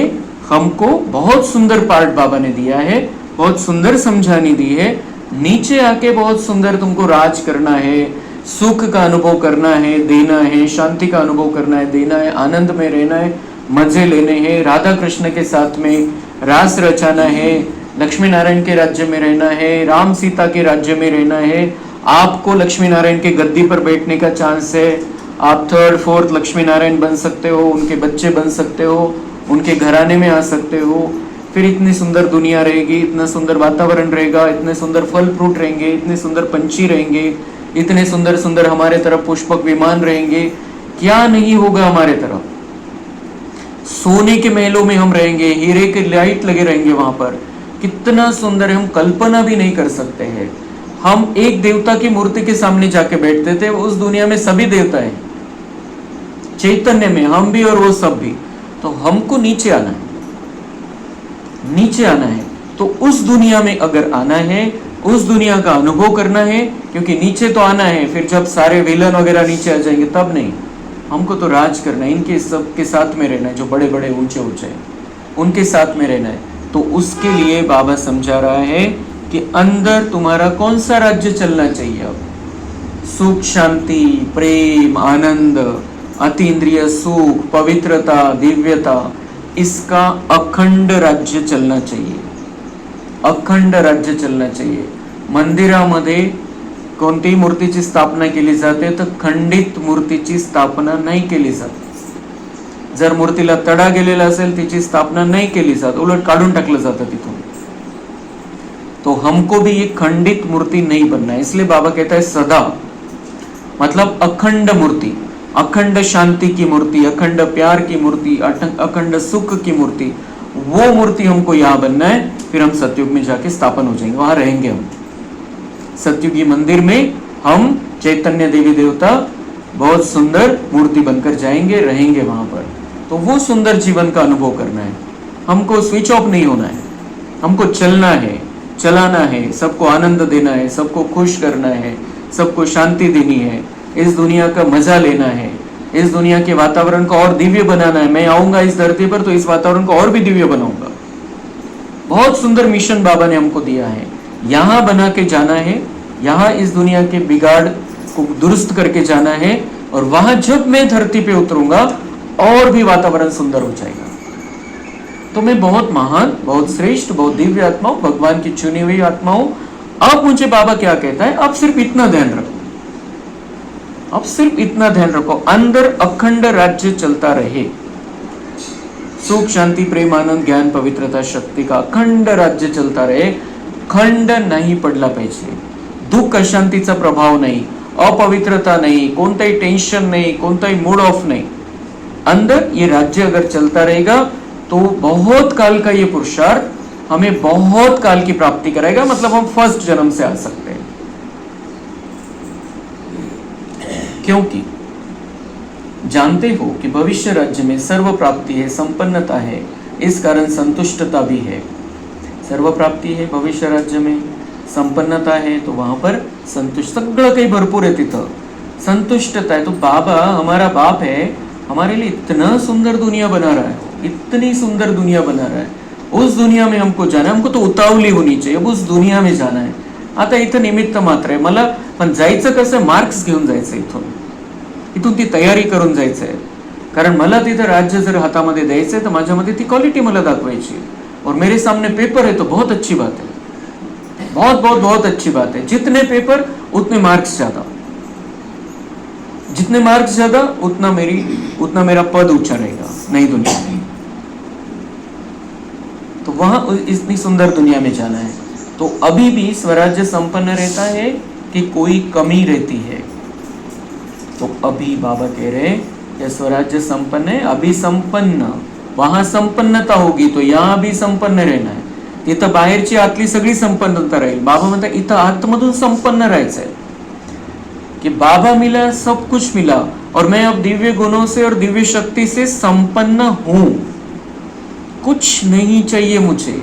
S1: हमको बहुत सुंदर पार्ट बाबा ने दिया है, बहुत सुंदर समझानी दी है. नीचे आके बहुत सुंदर तुमको राज करना है, सुख का अनुभव करना है, देना है, शांति का अनुभव करना है, देना है, आनंद में रहना है, मजे लेने हैं, राधा कृष्ण के साथ में रास रचाना है, लक्ष्मी नारायण के राज्य में रहना है, राम सीता के राज्य में रहना है. आपको लक्ष्मी नारायण के गद्दी पर बैठने का चांस है. आप 3rd 4th लक्ष्मी नारायण बन सकते हो, उनके बच्चे बन सकते हो, उनके घराने में आ सकते हो. फिर इतनी सुंदर दुनिया रहेगी, इतना सुंदर वातावरण रहेगा, इतने सुंदर फल फ्रूट रहेंगे, इतने सुंदर पंछी रहेंगे, इतने सुंदर सुंदर हमारे तरफ पुष्पक विमान रहेंगे. क्या नहीं होगा हमारे तरफ? सोने के महलों में हम रहेंगे, हीरे के लाइट लगे रहेंगे वहां पर. कितना सुंदर है, हम कल्पना भी नहीं कर सकते हैं. हम एक देवता की मूर्ति के सामने जाके बैठते थे, उस दुनिया में सभी देवता है, चैतन्य में हम भी और वो सब भी. तो हमको नीचे आना है, नीचे आना है. तो उस दुनिया में अगर आना है, उस दुनिया का अनुभव करना है, क्योंकि नीचे तो आना है, फिर जब सारे विलन वगैरह नीचे आ जाएंगे तब नहीं. हमको तो राज करना है, इनके सबके साथ में रहना है, जो बड़े बड़े ऊंचे ऊंचे उनके साथ में रहना है. तो उसके लिए बाबा समझा रहा है कि अंदर तुम्हारा कौन सा राज्य चलना चाहिए. अब सुख, शांति, प्रेम, आनंद, अतीन्द्रिय सुख, पवित्रता, दिव्यता, इसका अखंड राज्य चलना चाहिए. अखंड राज्य चलना चाहिए. मंदिरामध्ये कोणतीही मूर्तीची स्थापना केली जाते तर खंडित मूर्तीची स्थापना नाही केली जात. जर मूर्तीला तडा गेलेला असेल तिची स्थापना नहीं केली जात, उलट काढून टाकलं जातं तिथून. तो हमको भी ये खंडित मूर्ति नहीं बनना है. इसलिए बाबा कहता है सदा, मतलब अखंड मूर्ति, अखंड शांति की मूर्ति, अखंड प्यार की मूर्ति, अखंड सुख की मूर्ति, वो मूर्ति हमको यहाँ बनना है. फिर हम सतयुग में जाके स्थापन हो जाएंगे, वहां रहेंगे हम. सतयुगी मंदिर में हम चैतन्य देवी देवता बहुत सुंदर मूर्ति बनकर जाएंगे, रहेंगे वहां पर। तो वो सुंदर जीवन का अनुभव करना है, हमको स्विच ऑफ नहीं होना है, हमको चलना है, चलाना है, सबको आनंद देना है, सबको खुश करना है, सबको शांति देनी है, इस दुनिया का मजा लेना है, इस दुनिया के वातावरण को और दिव्य बनाना है। मैं आऊंगा इस धरती पर तो इस वातावरण को और भी दिव्य बनाऊंगा। बहुत सुंदर मिशन बाबा ने हमको दिया है, यहाँ बना के जाना है, यहाँ इस दुनिया के बिगाड़ को दुरुस्त करके जाना है, और वहां जब मैं धरती पे उतरूंगा और भी वातावरण सुंदर हो जाएगा। तो मैं बहुत महान, बहुत श्रेष्ठ, बहुत दिव्य आत्मा हूं, भगवान की चुनी हुई आत्मा हूं। अब मुझे बाबा क्या कहता है, अब सिर्फ इतना ध्यान रखो, अब सिर्फ इतना ध्यान रखो, अंदर अखंड राज्य चलता रहे, सुख शांति प्रेम आनंद ज्ञान पवित्रता शक्ति का अखंड राज्य चलता रहे, खंड नाही पडला पाहिजे, दुःख अशांतीचा प्रभाव नाही, अपवित्रता नहीं, कोणताही टेंशन नहीं, कोणताही मूड ऑफ नहीं, अंदर ये राज्य अगर चलता रहेगा तो बहुत काल का ये पुरुषार्थ हमें बहुत काल की प्राप्ति कराएगा, मतलब हम फर्स्ट जन्म से आ सकते हैं। क्योंकि जानते हो कि भविष्य राज्य में सर्व प्राप्ति है, संपन्नता है, इस कारण संतुष्टता भी है। सर्व प्राप्ति है भविष्य राज्य में, संपन्नता है, तो वहां पर संतुष्ट, सगळं काही भरपूर है, तिथं संतुष्टता है। तो बाबा हमारा बाप है, हमारे लिए इतना सुंदर दुनिया बना रहा है, इतनी सुंदर दुनिया बना रहा है, उस दुनिया में हमको जाना है, हमको तो उतावली होनी चाहिए, उस दुनिया में जाना है। आता इथं निमित्त मात्र आहे मला, पण जायचं कसं, मार्क्स घेऊन जायचं, इथून ती तयारी करून जायचं आहे, कारण मला तिथं राज्य जर हातामध्ये द्यायचंय तर माझ्यामध्ये ती क्वालिटी मला दाखवायची, और मेरे सामने पेपर है तो बहुत अच्छी बात है, बहुत बहुत बहुत अच्छी बात है। जितने पेपर उतने मार्क्स ज्यादा, जितने मार्क्स ज्यादा उतना मेरा पद ऊंचा रहेगा नई दुनिया में। तो वहां इतनी सुंदर दुनिया में जाना है। तो अभी भी स्वराज्य संपन्न रहता है कि कोई कमी रहती है? तो अभी बाबा कह रहे हैं स्वराज्य संपन्न है, अभी संपन्न, वहां संपन्नता होगी तो यहाँ भी संपन्न रहना है। तिथं बाहेरची आतली सगळी संपन्नता राहील। बाबा म्हणतात इथं आतमधून संपन्न राहायचं है कि बाबा मिला, सब कुछ मिला, और मैं अब दिव्य गुणों से और दिव्य शक्ति से संपन्न हूं, कुछ नहीं चाहिए मुझे,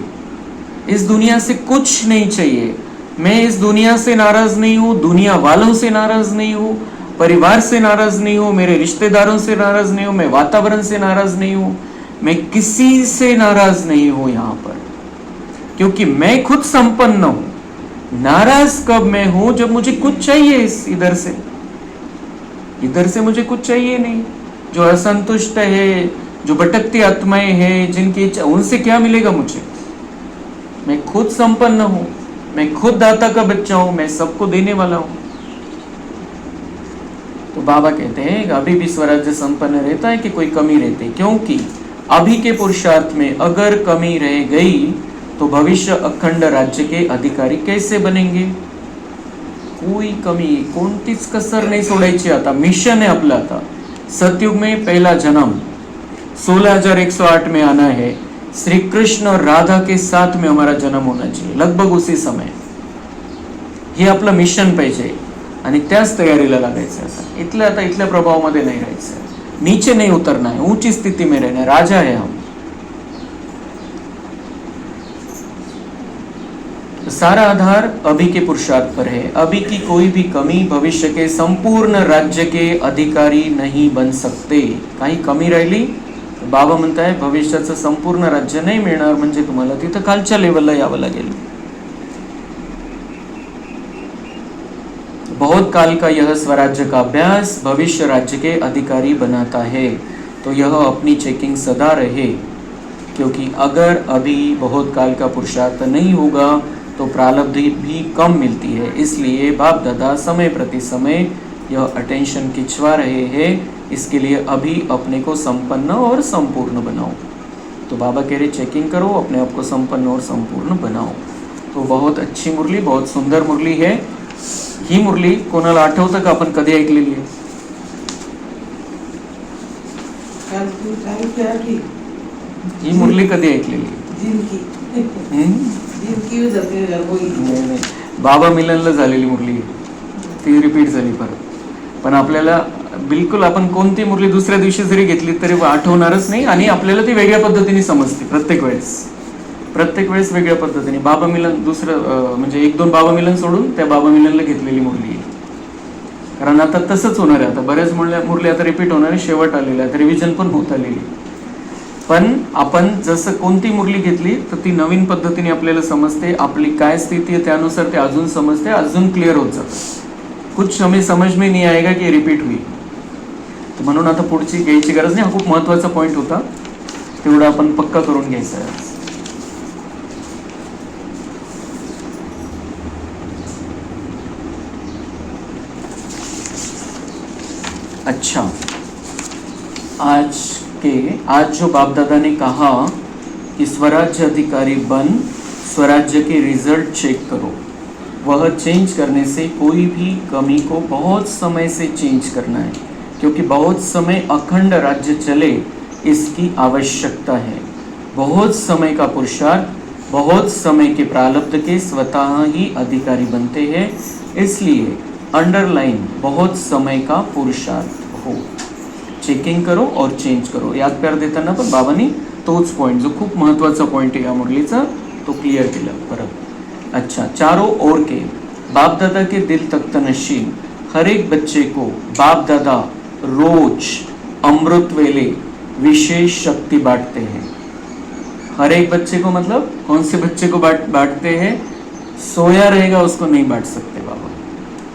S1: इस दुनिया से कुछ नहीं चाहिए। मैं इस दुनिया से नाराज नहीं हूं, दुनिया वालों से नाराज नहीं हूं, परिवार से नाराज नहीं हूं, मेरे रिश्तेदारों से नाराज नहीं हूं, मैं वातावरण से नाराज नहीं हूं, मैं किसी से नाराज नहीं हूं यहाँ पर, क्योंकि मैं खुद संपन्न हूं। नाराज कब मैं हूं? जब मुझे कुछ चाहिए इधर से मुझे कुछ चाहिए नहीं। जो असंतुष्ट है, जो भटकती आत्माएं हैं, जिनकी इच्छा, उनसे क्या मिलेगा मुझे? मैं खुद संपन्न हूं, मैं खुद दाता का बच्चा हूं, मैं सबको देने वाला हूं। तो बाबा कहते हैं अभी भी स्वराज्य संपन्न रहता है कि कोई कमी रहती है, क्योंकि अभी के पुरुषार्थ में अगर कमी रह गई तो भविष्य अखंड राज्य के अधिकारी कैसे बनेंगे? कोई कमी, कोणतीच कसर नहीं सोडायची। आता मिशन है आपला, आता सतयुग में पहला जन्म 16,108 में आना है, श्री कृष्ण और राधा के साथ में हमारा जन्म होना चाहिए, लगभग उसी समय। हे आपलं मिशन पाहिजे आणि त्याच तयारीला लागायचं। आता इथल्या प्रभावामध्ये नाही राहायचं, नीचे नहीं उतरना है, ऊंची स्थिति में रहना है, राजा है हम। सारा आधार अभी के पुरुषार्थ पर है। अभी की कोई भी कमी भविष्य के संपूर्ण राज्य के अधिकारी नहीं बन सकते। काही कमी राहिली तर बाबा म्हणताय भविष्याचं संपूर्ण राज्य नाही मिळणार, म्हणजे तुम्हाला तिथं खालच्या लेवलला यावं लागेल। बहुत काल का यह स्वराज्य का अभ्यास भविष्य राज्य के अधिकारी बनाता है। तो यह अपनी चेकिंग सदा रहे, क्योंकि अगर अभी बहुत काल का पुरुषार्थ नहीं होगा तो प्रारब्ध भी कम मिलती है। इसलिए बाप दादा समय प्रति समय यह अटेंशन खिंचवा रहे हैं, इसके लिए अभी अपने को संपन्न और संपूर्ण बनाओ। तो बाबा कह रहे चेकिंग करो, अपने आप को संपन्न और संपूर्ण बनाओ। तो बहुत अच्छी मुरली, बहुत सुंदर मुरली है। ही मुरली कोणाला आठवतं का आपण कधी ऐकलेली आहे? ही मुरली कधी ऐकलेली? बाबा मिलनला झालेली मुरली ती रिपीट झाली परत. पण आपल्याला बिलकुल आपण कोणती मुरली दुसऱ्या दिवशी जरी घेतली तरी आठवणारच नाही आणि आपल्याला ती वेगळ्या पद्धतीने समजते प्रत्येक वेळेस वेगळ्या पद्धतीने. बाबा मिलन दुसरं म्हणजे 1-2 बाबा मिलन सोडून त्या बाबा मिलनला घेतलेली मुरली आहे. कारण आता तसंच होणार आहे. आता बऱ्याच मुरली आता रिपीट होणार आहे, शेवट आलेला आहे, रिव्हिजन पण होत आलेली. पण आपण जसं कोणती मुरली घेतली तर ती नवीन पद्धतीने आपल्याला समजते, आपली काय स्थिती आहे त्यानुसार ते अजून समजते, अजून क्लिअर होत जातं. कुछ हमें समझ में नहीं आएगा की रिपीट हुई. म्हणून आता पुढची घ्यायची गरज नाही. हा खूप महत्वाचा पॉईंट होता, तेवढा आपण पक्का करून घ्यायचा आहे. अच्छा, आज जो बाप दादा ने कहा कि स्वराज्य अधिकारी बन, स्वराज्य के रिजल्ट चेक करो, वह चेंज करने से कोई भी कमी को बहुत समय से चेंज करना है, क्योंकि बहुत समय अखंड राज्य चले इसकी आवश्यकता है. बहुत समय का पुरुषार्थ, बहुत समय के प्रारब्ध के स्वतः ही अधिकारी बनते हैं. इसलिए अंडरलाइन बहुत समय का पुरुषार्थ हो. चेकिंग करो और चेंज करो. याद कर देताना पण बाबांनी तोच पॉइंट जो खूप महत्वाचा पॉइंट आहे या मुरलीचा तो क्लियर केला परत. अच्छा, चारों ओर के बाप दादा के दिल तख्त नशीन हर एक बच्चे को बाप दादा रोज अमृत वेले विशेष शक्ति बांटते हैं. हर एक बच्चे को मतलब कौन से बच्चे को बांटते हैं? सोया रहेगा उसको नहीं बांट सकते बाबा.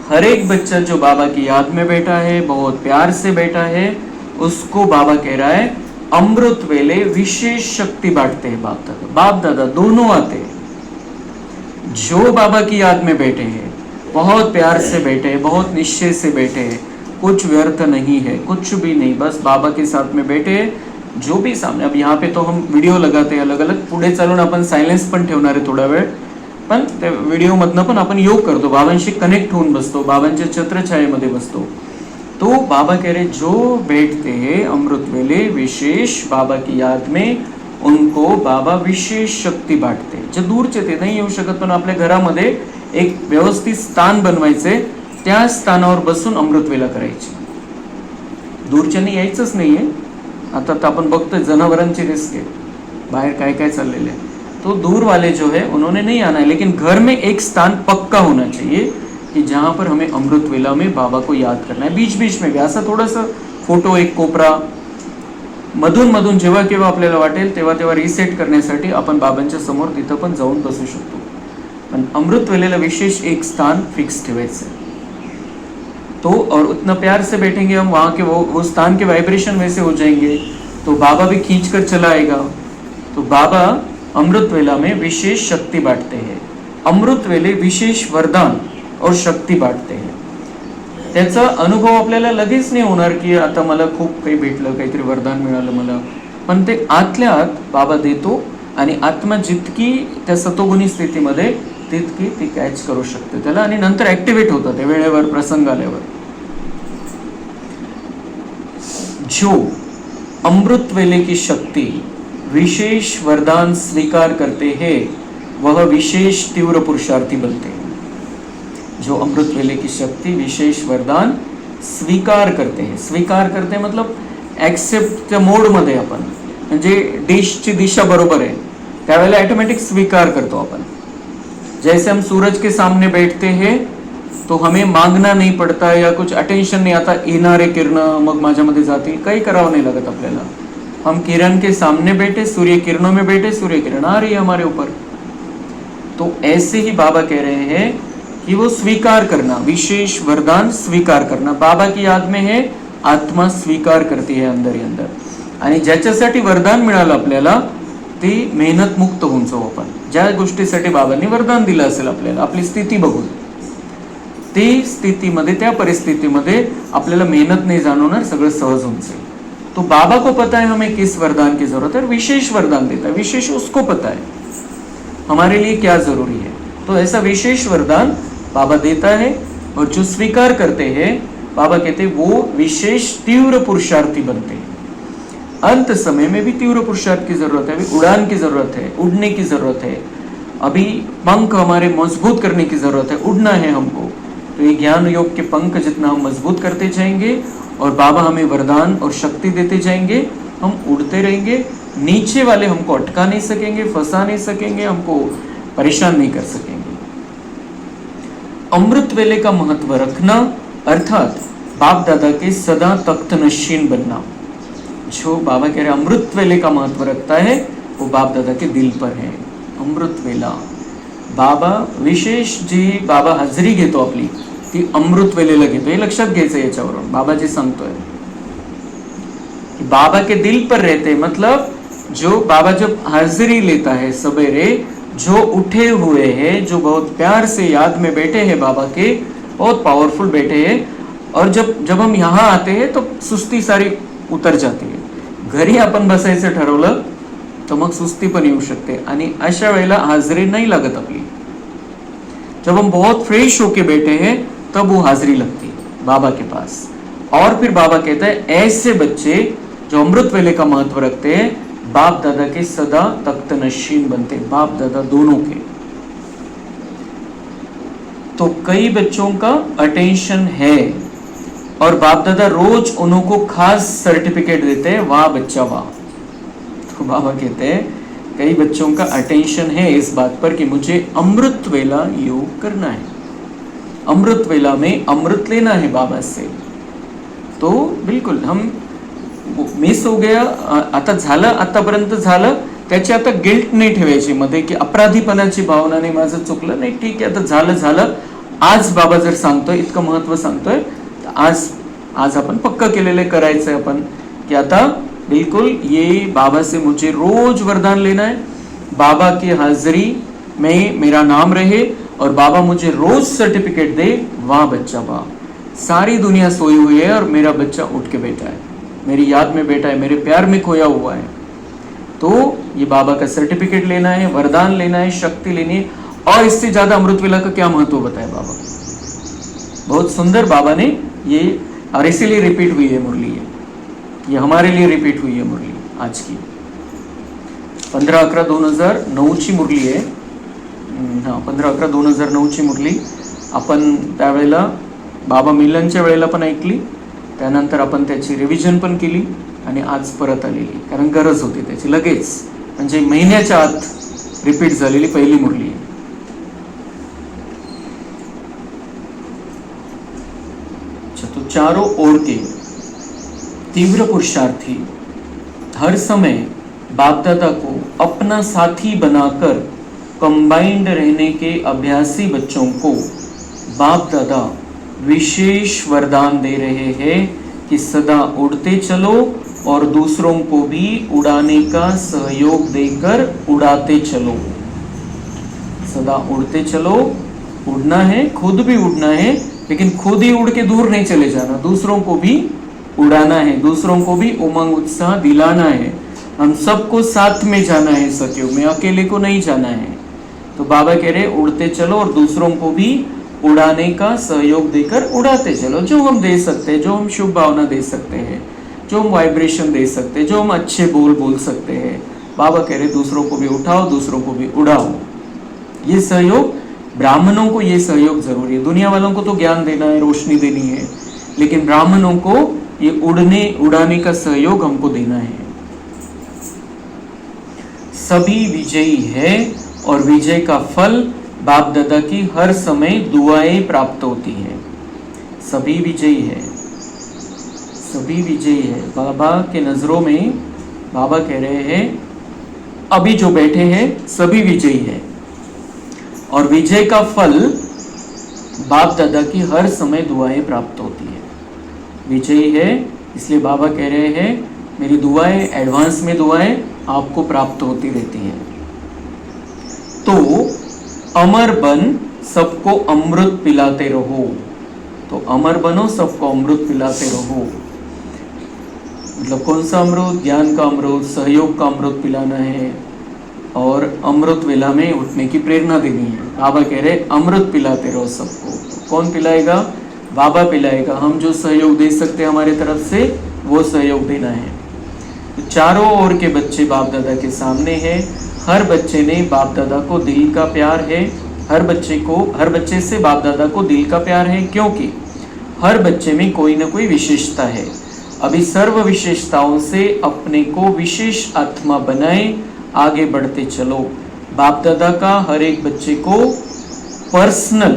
S1: हर एक बच्चा जो बाबा की याद में बैठा है, बहुत प्यार से बैठा है, उसको बाबा कह रहा है अमृत वेले विशेष शक्ति बांटते हैं बाप दादा. बाप दादा दोनों आते हैं. जो बाबा की याद में बैठे हैं, बहुत प्यार से बैठे हैं, बहुत निश्चय से बैठे हैं, कुछ व्यर्थ नहीं है, कुछ भी नहीं, बस बाबा के साथ में बैठे हैं. जो भी सामने, अब यहाँ पे तो हम व्हिडिओ लगाते हैं अलग अलग, पुढे चालून आपण सायलेन्स पण ठेवणार आहे थोडा वेळ, पण त्या व्हिडिओ मधनं पण आपण योग करतो, बाबांशी कनेक्ट होऊन बसतो, बाबांच्या छत्रछायेमध्ये बसतो. तो बाबा कह रहे जो बैठते हैं अमृत वेले विशेष बाबा की याद में, उनको बाबा विशेष शक्ती बांटते. जे दूरचे ते नाही येऊ शकत, पण आपल्या घरामध्ये एक व्यवस्थित स्थान बनवायचे, त्या स्थानावर बसून अमृत वेला करायची. दूरच्यानी यायचंच नाहीये. आता तर आपण बघतोय जनावरांची रिस्क आहे, बाहेर काय काय चाललेलं आहे. तो दूर वाले जो है उन्होंने नहीं आना है, लेकिन घर में एक स्थान पक्का होना चाहिए कि जहाँ पर हमें अमृत वेला में बाबा को याद करना है. बीच बीच में भी असं थोडंसं फोटो, एक कोपरा, मधून मधून जेव्हा केव्हा आपल्याला वाटेल तेव्हा तेव्हा रिसेट करण्यासाठी आपण बाबांच्या समोर तिथं पण जाऊन बसू शकतो. पण अमृत वेलेला विशेष एक स्थान फिक्स ठेवायचं है. तो और उतना प्यार से बैठेंगे हम, वहाँ के वो स्थान के वाइब्रेशन वैसे हो जाएंगे, तो बाबा भी खींच कर चला आएगा. तो बाबा अमृत वेला में विशेष शक्ति बांटते हैं. अमृत वेले विशेष वरदान और शक्ती बांटते हैं. त्याचा अनुभव आपल्याला लगेच नाही होणार की आता मला खूप काही भेटलं, काहीतरी वरदान मिळालं मला, पण ते आतल्या आत बाबा देतो आणि आत्मा जितकी त्या सतोगुणी स्थितीमध्ये तितकी ती कॅच करू शकते त्याला, आणि नंतर ऍक्टिव्हेट होतं ते वेळेवर, प्रसंग आल्यावर. जो अमृत वेले की शक्ति विशेष वरदान स्वीकार करते हैं वह विशेष तीव्र पुरुषार्थी बनते हैं. जो अमृत वेले की शक्ति विशेष वरदान स्वीकार करते हैं, स्वीकार करते हैं मतलब ॲक्सेप्ट मोड मध्ये आपण, म्हणजे डिशची दिशा बरोबर आहे त्यावेळेला ऑटोमॅटिक स्वीकार करतो आपण. जैसे हम सूरज के सामने बैठते हैं तो हमें मांगना नहीं पड़ता या कुछ अटेंशन नहीं आता, येणारे किरण मग माझ्यामध्ये जातील, काही करावं नाही लागत आपल्याला. हम किरण के सामने बैठे, सूर्य किरणों में बैठे, सूर्य किरण आ रही है हमारे ऊपर. तो ऐसे ही बाबा कह रहे हैं कि वो स्वीकार करना, विशेष वरदान स्वीकार करना. बाबा की याद में है, आत्मा स्वीकार करती है अंदर ही अंदर. आणि ज्याच्यासाठी वरदान मिळालं आपल्याला ती मेहनत मुक्त होऊन जाऊ आपण. ज्या गोष्टीसाठी बाबांनी वरदान दिलं असेल आपल्याला, आपली स्थिती बघून, ती स्थितीमध्ये, त्या परिस्थितीमध्ये आपल्याला मेहनत नहीं जाणवणार, सगळं सहज होऊन जाईल. तो बाबा को पता है हमें किस वरदान की जरूरत है, विशेष वरदान देता है, विशेष उसको पता है हमारे लिए क्या जरूरी है. तो ऐसा विशेष वरदान बाबा देता है, और जो स्वीकार करते हैं बाबा कहते हैं वो विशेष तीव्र पुरुषार्थी बनते हैं. अंत समय में भी तीव्र पुरुषार्थ की जरूरत है, अभी उड़ान की जरूरत है, उड़ने की जरूरत है. अभी पंख हमारे मजबूत करने की जरूरत है, उड़ना है हमको। तो ये ज्ञान योग के पंख जितना हम मजबूत करते जाएंगे और बाबा हमें वरदान और शक्ति देते जाएंगे, हम उड़ते रहेंगे। नीचे वाले हमको अटका नहीं सकेंगे, फंसा नहीं सकेंगे, हमको परेशान नहीं कर सकेंगे। अमृत वेले का महत्व रखना अर्थात बाप दादा के सदा तख्त नशीन बनना। जो बाबा कह रहे अमृत वेले का महत्व रखता है वो बाप दादा के दिल पर है। अमृत वेला बाबा विशेष जी बाबा हजेरी घेतो आपली ती अमृत वेलेला घेतो, हे लक्षात घ्यायचं याच्यावरून। बाबाजी सांगतोय कि बाबा के दिल पर रहते, मतलब जो बाबा जब हाजिरी लेता है सवेरे, जो उठे हुए हैं, जो बहुत प्यार से याद में बैठे हैं बाबा के, बहुत पावरफुल बैठे हैं, और जब हम यहाँ आते हैं तो सुस्ती सारी उतर जाती है। घरी आपण बसायचं ठरवलं तर मग सुस्ती पण येऊ शकते आणि अशा वेळेला हाजरी नहीं लागत अपनी। जब हम बहुत फ्रेश होके बैठे हैं तब वो हाजरी लगती है बाबा के पास। और फिर बाबा कहता है ऐसे बच्चे जो अमृत वेले का महत्व रखते हैं बाप दादा के सदा तख्त नशीन बनते, बाप दादा दोनों के। तो कई बच्चों का अटेंशन है और बाप दादा रोज उनको खास सर्टिफिकेट देते हैं, वाह बच्चा वाह। तो बाबा कहते हैं कई बच्चों का अटेंशन है इस बात पर कि मुझे अमृत वेला योग करना है, अमृत वेला में अमृत लेना है बाबा से। तो बिल्कुल हम मिस हो गया, आता झालं, आतापर्यंत झालं, त्याची आता गिल्ट नाही ठेवायची मध्ये की अपराधीपणाची भावना नाही, माझं चुकलं नाही, ठीक आहे आता झालं। आज बाबा जर सांगतोय, इतकं महत्व सांगतोय, आज अपन पक्का केलेले करायचंय अपन कि आता बिल्कुल ये बाबा से मुझे रोज वरदान लेना है, बाबा की हाजिरी में मेरा नाम रहे और बाबा मुझे रोज सर्टिफिकेट दे, वाह बच्चा वाह। सारी दुनिया सोई हुई है और मेरा बच्चा उठ के बैठा है, मेरी याद में बैठा है, मेरे प्यार में खोया हुआ है। तो ये बाबा का सर्टिफिकेट लेना है, वरदान लेना है, शक्ति लेनी है। और इससे ज्यादा अमृत वेला का क्या महत्व बताया बाबा। बहुत सुंदर बाबा ने ये, और इसीलिए रिपीट हुई है मुरली, ये हमारे लिए रिपीट हुई है मुरली आज की। 15/11/2009 ची मुरली आहे। हाँ 15/11/2009 ची मुरली आपण त्यावेळेला बाबा मिलनच्या वेळेला पण ऐकली, त्यानंतर आपण त्याची रिव्हिजन पण केली आणि आज परत आलेली, कारण गरज होती त्याची लगेच, म्हणजे महिन्याच्या आत रिपीट झालेली पहिली मुरली आहे। तो चारों ओर के तीव्र पुरुषार्थी हर समय बाप दादा को अपना साथी बनाकर कंबाइंड रहने के अभ्यासी बच्चों को बाप दादा विशेष वरदान दे रहे हैं कि सदा उड़ते चलो और दूसरों को भी उड़ाने का सहयोग देकर उड़ाते चलो। सदा उड़ते चलो, उड़ना है, खुद भी उड़ना है, लेकिन खुद ही उड़ के दूर नहीं चले जाना, दूसरों को भी उड़ाना है, दूसरों को भी उमंग उत्साह दिलाना है। हम सबको साथ में जाना है सखियों में, अकेले को नहीं जाना है। तो बाबा कह रहे उड़ते चलो और दूसरों को भी उड़ाने का सहयोग देकर उड़ाते चलो। जो हम दे सकते हैं, जो हम शुभ भावना दे सकते हैं, जो हम वाइब्रेशन दे सकते हैं, जो हम अच्छे बोल सकते हैं, बाबा कह रहे दूसरों को भी उठाओ, दूसरों को भी उड़ाओ। ये सहयोग, ब्राह्मणों को ये सहयोग जरूरी है। दुनिया वालों को तो ज्ञान देना है, रोशनी देनी है, लेकिन ब्राह्मणों को ये उड़ाने का सहयोग हमको देना है। सभी विजयी है और विजय का फल बाप दादा की हर समय दुआएं प्राप्त होती है। सभी विजयी है, सभी विजयी है। बाबा के नजरों में बाबा कह रहे हैं अभी जो बैठे हैं सभी विजयी है और विजय का फल बाप दादा की हर समय दुआएं प्राप्त होती है। विजयी है इसलिए बाबा कह रहे हैं मेरी दुआएं, एडवांस में दुआएं आपको प्राप्त होती रहती हैं। तो अमर बन सबको अमृत पिलाते रहो। तो अमर बनो, सबको अमृत पिलाते रहो। मतलब कौन सा अमृत? ज्ञान का अमृत, सहयोग का अमृत पिलाना है और अमृत वेला में उठने की प्रेरणा देनी है। बाबा कह रहे अमृत पिलाते रहो सबको। कौन पिलाएगा? बाबा पिलाएगा। हम जो सहयोग दे सकते हैं हमारे तरफ से वो सहयोग देना है। तो चारों ओर के बच्चे बाप दादा के सामने हैं हर बच्चे ने बाप दादा को दिल का प्यार है, हर बच्चे से बाप दादा को दिल का प्यार है, क्योंकि हर बच्चे में कोई ना कोई विशेषता है। अभी सर्व विशेषताओं से अपने को विशेष आत्मा बनाए, आगे बढ़ते चलो। बाप दादा का हर एक बच्चे को पर्सनल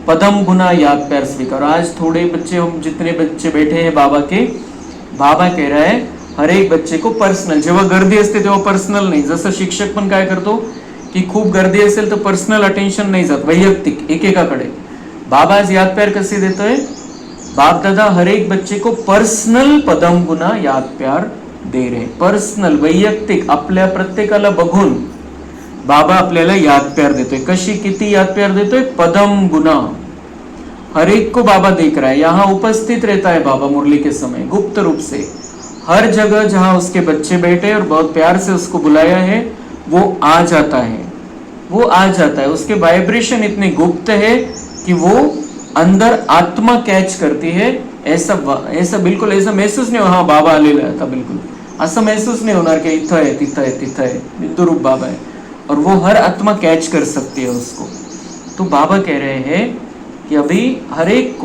S1: पदम गुना याद प्यार स्वीकार। आज थोड़े बच्चे, हम जितने बच्चे बैठे हैं बाबा के, बाबा कह रहा है हर एक बच्चे को पर्सनल, जेव्हा गर्दी असते तेव्हा पर्सनल नाही, जसं शिक्षक पण काय करतो की खूप गर्दी असेल तर पर्सनल अटेन्शन नाही जात, वैयक्तिक एकेकाकडे। बाबा आज याद प्यार कसे देतोय, बाप दादा हर एक बच्चे को पर्सनल पदम गुना याद प्यार दे रहे, पर्सनल वैयक्तिक आपल्या प्रत्येकाला बघून बाबा आपल्याला याद प्यार देतोय। कशी, किती याद प्यार देतोय, पदम गुना, हर एक को बाबा देख रहा है। यहाँ उपस्थित रहता है बाबा मुरली के समय गुप्त रूप से, हर जगह जहां उसके बच्चे बैठे और बहुत प्यार से उसको बुलाया है, वो आ जाता है, वो आ जाता है। उसके वाइब्रेशन इतने गुप्त है कि वो अंदर आत्मा कैच करती है। ऐसा बिल्कुल ऐसा महसूस नहीं हो, हाँ बाबा आलेला आहे आता, बिल्कुल असं महसूस नहीं होणार की इथं आहे तिथं आहे तिथं आहे, बिंदु रूप बाबा है, और वो हर आत्मा कैच कर सकती है उसको। तो बाबा कह रहे हैं कि अभी हर एक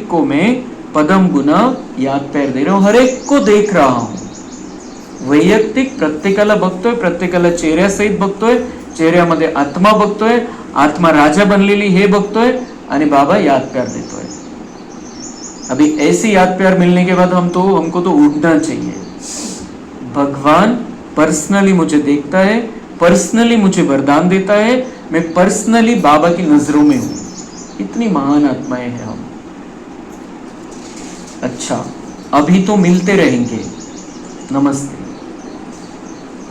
S1: को मैं पदम गुना याद प्यार दे रहा हूं, हर एक को देख रहा हूं। वैयक्तिक प्रत्येकाला बघतोय, प्रत्येकाला चेहऱ्यासहित बघतोय, चेहऱ्यामध्ये आत्मा बघतोय, आत्मा राजा बनलेली हे बघतोय, आणि बाबा याद प्यार देतोय। अभी ऐसी याद प्यार मिलने के बाद हमको तो उठना चाहिए। भगवान पर्सनली मुझे देखता है, पर्सनली मुझे वरदान देता है, मैं पर्सनली बाबा की नजरों में हूं। इतनी महान आत्माएं हैं हम। अच्छा, अभी तो मिलते रहेंगे, नमस्ते।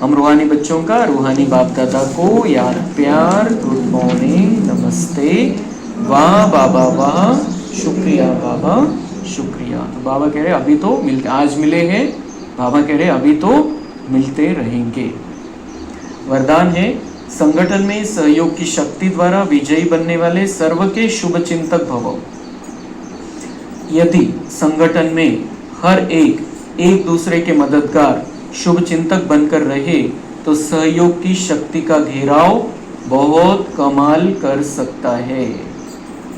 S1: हम रूहानी बच्चों का रूहानी बाप दादा को याद प्यार, गुड मॉर्निंग, नमस्ते, वाह बाबा वाह, शुक्रिया बाबा शुक्रिया। तो बाबा कह रहे अभी तो मिलते, आज मिले हैं, बाबा कह रहे अभी तो मिलते रहेंगे। वरदान है, संगठन में सहयोग की शक्ति द्वारा विजयी बनने वाले सर्व के शुभ चिंतक भवो। यदि संगठन में हर एक दूसरे के मददगार शुभ चिंतक बनकर रहे तो सहयोग की शक्ति का घेराव बहुत कमाल कर सकता है।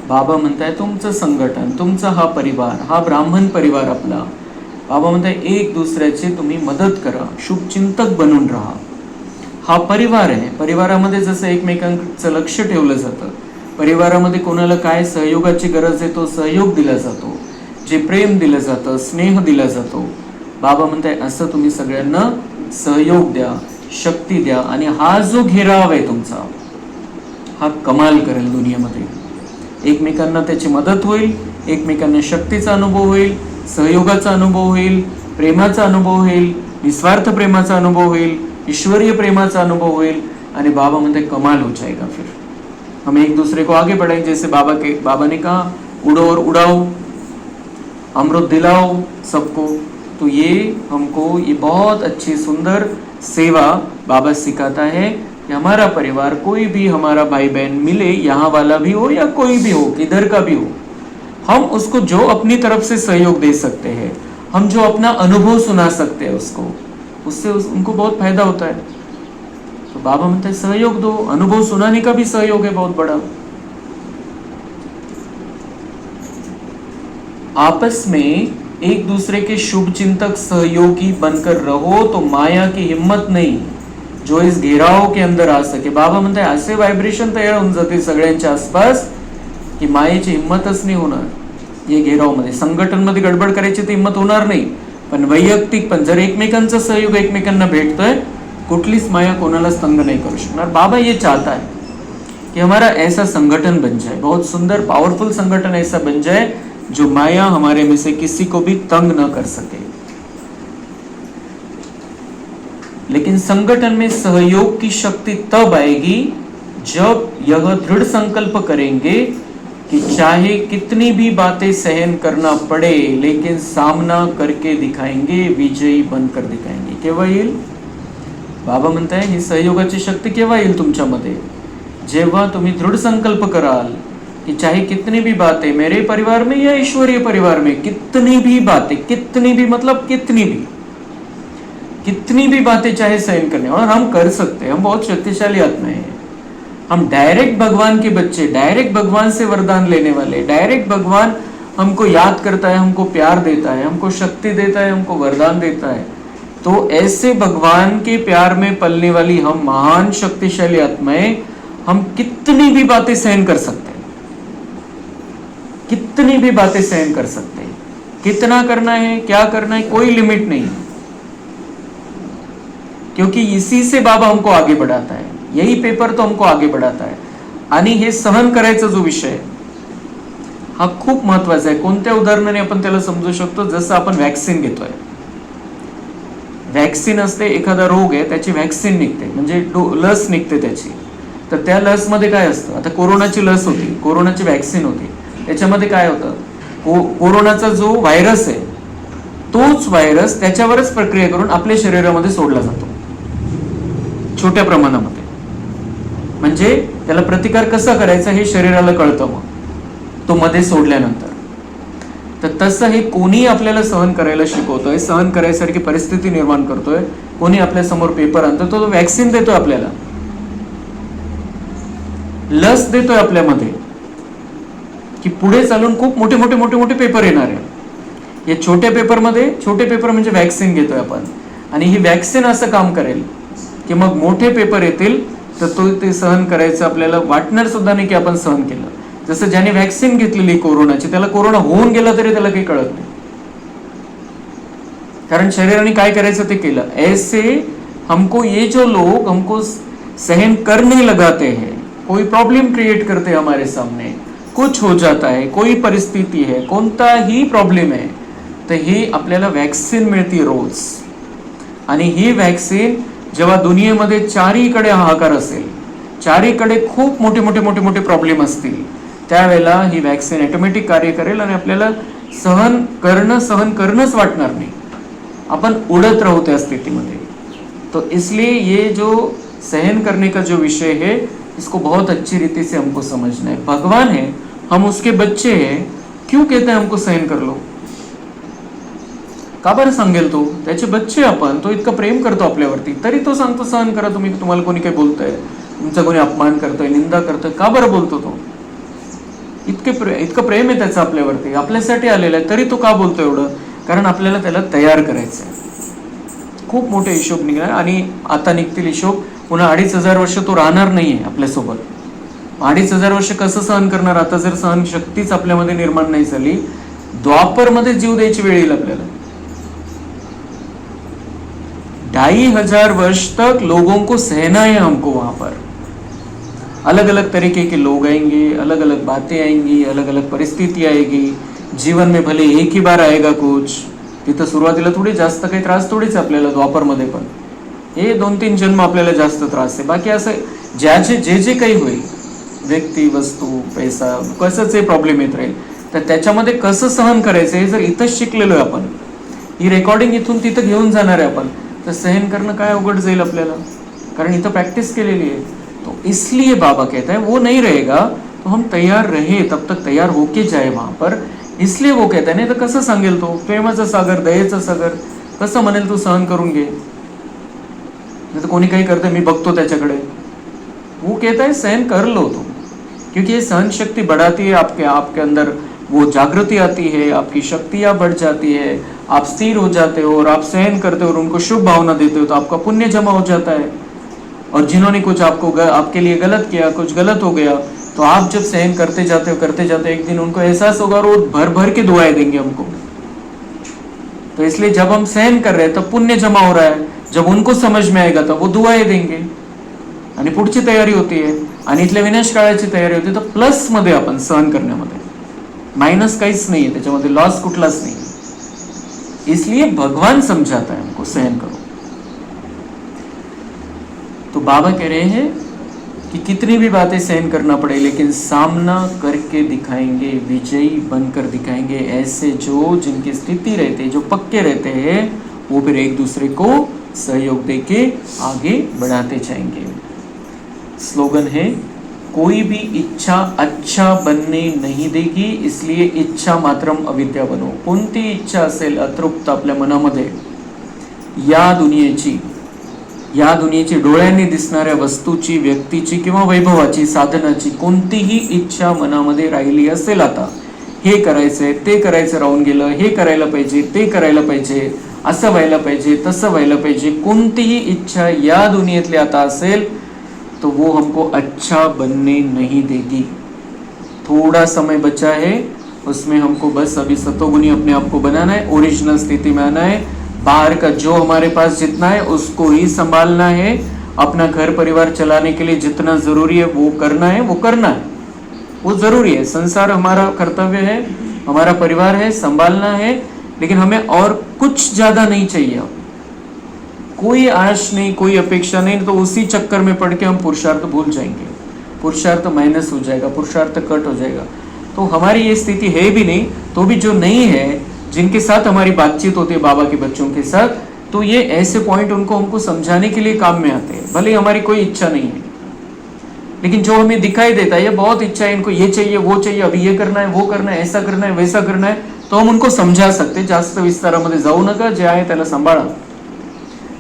S1: बाबा म्हणताय तुमचं संघटन, तुमचा हा परिवार, हा ब्राह्मण परिवार आपला, बाबा म्हणताय एक दुसऱ्याची तुम्ही मदत करा, शुभचिंतक बनून राहा। हा परिवार आहे, परिवारामध्ये जसं एकमेकांचं लक्ष ठेवलं जातं, परिवारामध्ये कोणाला काय सहयोगाची गरज आहे तो सहयोग दिला जातो, जे प्रेम दिलं जातं, स्नेह दिला जातो। बाबा म्हणताय असं तुम्ही सगळ्यांना सहयोग द्या, शक्ती द्या, आणि हा जो घेराव आहे तुमचा हा कमाल करेल दुनियेमध्ये। एकमेकांना त्याची मदत होईल, एकमेकांना शक्तीचा अनुभव होईल, सहयोगाचा अनुभव होईल, प्रेमाचा अनुभव होईल, निस्वार्थ प्रेमाचा अनुभव होईल, ईश्वरीय प्रेमाचा अनुभव होईल, आणि बाबा म्हणते कमाल हो जाएगा। फिर हम एक दूसरे को आगे बढ़ाएंगे, जैसे बाबा ने कहा उड़ो और उड़ाओ, अमृत दिलाओ सबको। तो ये हमको ये बहुत अच्छी सुंदर सेवा बाबा सिखाता है कि हमारा परिवार, कोई भी हमारा भाई बहन मिले, यहाँ वाला भी हो या कोई भी हो, किधर का भी हो, हम उसको जो अपनी तरफ से सहयोग दे सकते हैं, हम जो अपना अनुभव सुना सकते हैं उसको, उससे उनको बहुत फायदा होता है। तो बाबा म्हणते सहयोग दो, अनुभव सुनाने का भी सहयोग है बहुत बड़ा। आपस में एक दूसरे के शुभ चिंतक सहयोगी बनकर रहो तो माया की हिम्मत नहीं जो इस घेराव के अंदर आ सके। बाबा म्हणते असे व्हायब्रेशन तयार होऊन जाते सगळ्यांच्या आसपास की मायेची हिम्मतच नाही होणार। ये घेराव मध्ये संघटन मध्ये गडबड करायची तर हिम्मत होणार नाही, पण वैयक्तिक पण जर एकमेकांचा सहयोग एकमेकांना भेटतोय, कुठलीच माया कोणालाच तंग नहीं करू शकणार। बाबा ये चाहता है कि हमारा ऐसा संगठन बन जाए, बहुत सुंदर पावरफुल संगठन ऐसा बन जाए जो माया हमारे में से किसी को भी तंग न कर सके। लेकिन संगठन में सहयोग की शक्ति तब आएगी जब यह दृढ़ संकल्प करेंगे कि चाहे कितनी भी बातें सहन करना पड़े लेकिन सामना करके दिखाएंगे, विजयी बनकर दिखाएंगे। केव्हा येईल? बाबा म्हणताय ही सहयोगाची शक्ती केव्हा येईल तुमच्यामध्ये? जेव्हा तुम्ही दृढ़ संकल्प कराल कि चाहे कितनी भी बातें मेरे परिवार में या ईश्वरीय परिवार में, कितनी भी बातें, कितनी भी मतलब कितनी भी कितनी भी बातें चाहे सहन करने, और हम कर सकते हैं, हम बहुत शक्तिशाली आत्माएं हैं। हम डायरेक्ट भगवान के बच्चे, डायरेक्ट भगवान से वरदान लेने वाले, डायरेक्ट भगवान हमको याद करता है, हमको प्यार देता है, हमको शक्ति देता है, हमको वरदान देता है। तो ऐसे भगवान के प्यार में पलने वाली हम महान शक्तिशाली आत्माएं, हम कितनी भी बातें सहन कर सकते हैं, कितनी भी बातें सहन कर सकते हैं। कितना करना है, क्या करना है, कोई लिमिट नहीं, क्योंकि इसी से बाबा हमको आगे बढ़ाता है। यही पेपर तो हमको आगे बढ़ाता आहे. आणि हे सहन करायचा जो विषय हा खूप महत्वाचा आहे. कोणत्या उदाहरणाने आपण त्याला समजू शकतो, जसं आपण वॅक्सिन घेतोय. वॅक्सिन असते, एखादा रोग आहे त्याची वॅक्सिन निघते, म्हणजे लस निघते त्याची. तर त्या लस मध्ये काय असतं, आता कोरोनाची लस होती, कोरोनाची वॅक्सिन होती, त्याच्यामध्ये काय होतं, कोरोनाचा जो व्हायरस आहे तोच व्हायरस त्याच्यावरच प्रक्रिया करून आपल्या शरीरामध्ये सोडला जातो छोट्या प्रमाणामध्ये. म्हणजे त्याला प्रतिकार कसा करायचा हे शरीराला कळतं मग तो मध्ये सोडल्यानंतर. तर तसं हे कोणी आपल्याला सहन करायला शिकवतोय, सहन करायसारखी परिस्थिती निर्माण करतोय, कोणी आपल्या समोर पेपर आणतो, तो वॅक्सिन देतोय आपल्याला, लस देतोय आपल्यामध्ये की पुढे चालून खूप मोठे मोठे मोठे मोठे पेपर येणार आहे. या छोट्या पेपरमध्ये, छोटे पेपर म्हणजे वॅक्सिन घेतोय आपण, आणि ही वॅक्सिन असं काम करेल की मग मोठे पेपर येतील तर तो ते सहन करायचं आपल्याला वाटणार सुद्धा नाही की आपण सहन केलं. जसं ज्याने वॅक्सिन घेतलेली कोरोनाची, त्याला कोरोना होऊन गेला तरी त्याला काही कळत नाही, कारण शरीराने काय करायचं ते केलं. ऐसे हमको ये जो लोग हमको सहन करने लगाते हैं, कोई प्रॉब्लम क्रिएट करते हैं हमारे सामने, कुछ हो जाता है, कोई परिस्थिती है, कोणताही प्रॉब्लेम आहे, तर ही आपल्याला वॅक्सिन मिळते रोज. आणि ही वॅक्सिन जेव्हा दुनियेमध्ये चारीकडे हाहाकार असेल, चारीकडे खूप मोठे मोठे मोठे मोठे प्रॉब्लेम असतील, त्यावेळेला ही वॅक्सिन ऑटोमॅटिक कार्य करेल आणि आपल्याला सहन करणंच वाटणार नाही, आपण उडत राहू त्या स्थितीमध्ये. तो इसलिए ये जो सहन करने का जो विषय है, इसको बहुत अच्छी रीति से हमको समझना है. भगवान है, हम उसके बच्चे हैं, क्यों कहते हैं हमको सहन कर लो? का बरं सांगेल तो? त्याचे बच्चे आपण, तो इतकं प्रेम करतो आपल्यावरती, तरी तो सांगतो सहन करा. तुम्हाला कोणी काही बोलतंय, तुमचा कोणी अपमान करतोय, निंदा करतोय, का बरं बोलतो तो? इतकं प्रेम आहे त्याचं आपल्यावरती, आपल्यासाठी आलेलं आहे, तरी तो का बोलतो एवढं? कारण आपल्याला त्याला तयार करायचं आहे. खूप मोठे हिशोब निघणार, आणि आता निघतील हिशोब. पुन्हा 2500 वर्ष तो राहणार नाहीये आपल्यासोबत. 2500 वर्ष कसं सहन करणार? आता जर सहन शक्तीच आपल्यामध्ये निर्माण नाही झाली, द्वापर मध्ये जीव द्यायची वेळ येईल आपल्याला. 2500 वर्ष तक लोगों को सहना है हमको. वहां पर अलग अलग तरीके के लोग आएंगे, अलग अलग बातें आएंगी, अलग अलग परिस्थिति आएगी. जीवन में भले एक ही बार आएगा कुछ. तिथं सुरुवातीला थोडी जास्त काही त्रास थोडीच आपल्याला द्वापर मध्ये, पण हे 2-3 जन्म आपल्याला जास्त त्रास आहे. बाकी असं जे काही होईल, व्यक्ती, वस्तू, पैसा, कसंच प्रॉब्लेम येत राहील, तर त्याच्यामध्ये कसं सहन करायचं हे जर इथंच शिकलेलो आहे आपण, ही रेकॉर्डिंग इथून तिथं घेऊन जाणार आहे आपण, तर सहन करणं काय अवघड जाईल आपल्याला, कारण इथं प्रॅक्टिस केलेली आहे. तो इसलिए बाबा कहता है वो नहीं रहेगा तो हम तैयार रहे, तब तक तैयार होके जाए वहां पर. इसलिए वो कहता है, नाही तर कसं सांगेल तो, प्रेमाचा सागर, दयेचा सागर, कसं म्हणेल तू सहन करून घे? नहीं तो कोणी काही करते, मी बघतो त्याच्याकडे. वो कहता है सहन कर लो तुम, क्योंकि ये सहन शक्ति बढ़ाती है, आपके अंदर वो जागृति आती है, आपकी शक्तियां बढ़ जाती है, आप स्थिर हो जाते हो और आप सहन करते हो और उनको शुभ भावना देते हो, तो आपका पुण्य जमा हो जाता है. और जिन्होंने कुछ आपके लिए गलत किया, कुछ गलत हो गया, तो आप जब सहन करते जाते हो, एक दिन उनको एहसास होगा और वो भर भर के दुआएं देंगे हमको. तो इसलिए जब हम सहन कर रहे हैं तब पुण्य जमा हो रहा है, जब उनको समझ में आएगा तब वो दुआएं देंगे, आणि पुढची तयारी होती है, आणि इथल्या विनाश काळाची तयारी होती. तर प्लस मध्ये आपण सहन करण्यामध्ये, माइनस काहीच नाही आहे त्याच्यामध्ये, लॉस कुठलाच नाही. इसलिए भगवान समझाता है हमको सहन करो. तो बाबा कह रहे हैं कि कितनी भी बातें सहन करना पड़े, लेकिन सामना करके दिखाएंगे, विजयी बनकर दिखाएंगे. ऐसे जो जिनकी स्थिति रहते हैं, जो पक्के रहते हैं, वो फिर एक दूसरे को सहयोग देके आगे बढ़ाते जाएंगे. स्लोगन है, कोई भी इच्छा अच्छा बनने नहीं देगी, इसलिए इच्छा मात्रम अविद्या बनो. कोणती इच्छा असेल अतृप्त आपल्या मनामध्ये, या दुनियेची डोळ्यांनी दिसणाऱ्या वस्तूची, व्यक्तीची किंवा वैभवाची, साधनाची कोणतीही इच्छा मनामध्ये राहिली असेल, आता हे करायचंय, ते करायचं राहून गेलं, हे करायला पाहिजे, ते करायला पाहिजे, असं व्हायला पाहिजे, तसं व्हायला पाहिजे, कोणतीही इच्छा या दुनियेतली आता असेल तो वो हमको अच्छा बनने नहीं देगी। थोड़ा समय बचा है, उसमें हमको बस अभी सतोगुनी अपने आप को बनाना है, ओरिजिनल स्थिति में आना है। बाहर का जो हमारे पास जितना है उसको ही संभालना है। अपना घर परिवार चलाने के लिए जितना जरूरी है वो करना है, वो जरूरी है। संसार हमारा कर्तव्य है, हमारा परिवार है, संभालना है, लेकिन हमें और कुछ ज्यादा नहीं चाहिए। कोई आश नहीं, कोई अपेक्षा नहीं, तो उसी चक्कर में पड़ के हम पुरुषार्थ भूल जाएंगे, पुरुषार्थ माइनस हो जाएगा, पुरुषार्थ कट हो जाएगा। तो हमारी ये स्थिति है भी नहीं, तो भी जो नहीं है, जिनके साथ हमारी बातचीत होती है बाबा के बच्चों के साथ, तो ये ऐसे पॉइंट उनको हमको समझाने के लिए काम में आते हैं। भले हमारी कोई इच्छा नहीं है, लेकिन जो हमें दिखाई देता है ये बहुत इच्छा है, इनको ये चाहिए, वो चाहिए, अभी ये करना है, वो करना है, ऐसा करना है, वैसा करना है, तो हम उनको समझा सकते। जास्त विस्तारामध्ये जाऊ नका, जे आहे त्याला सांभाळा,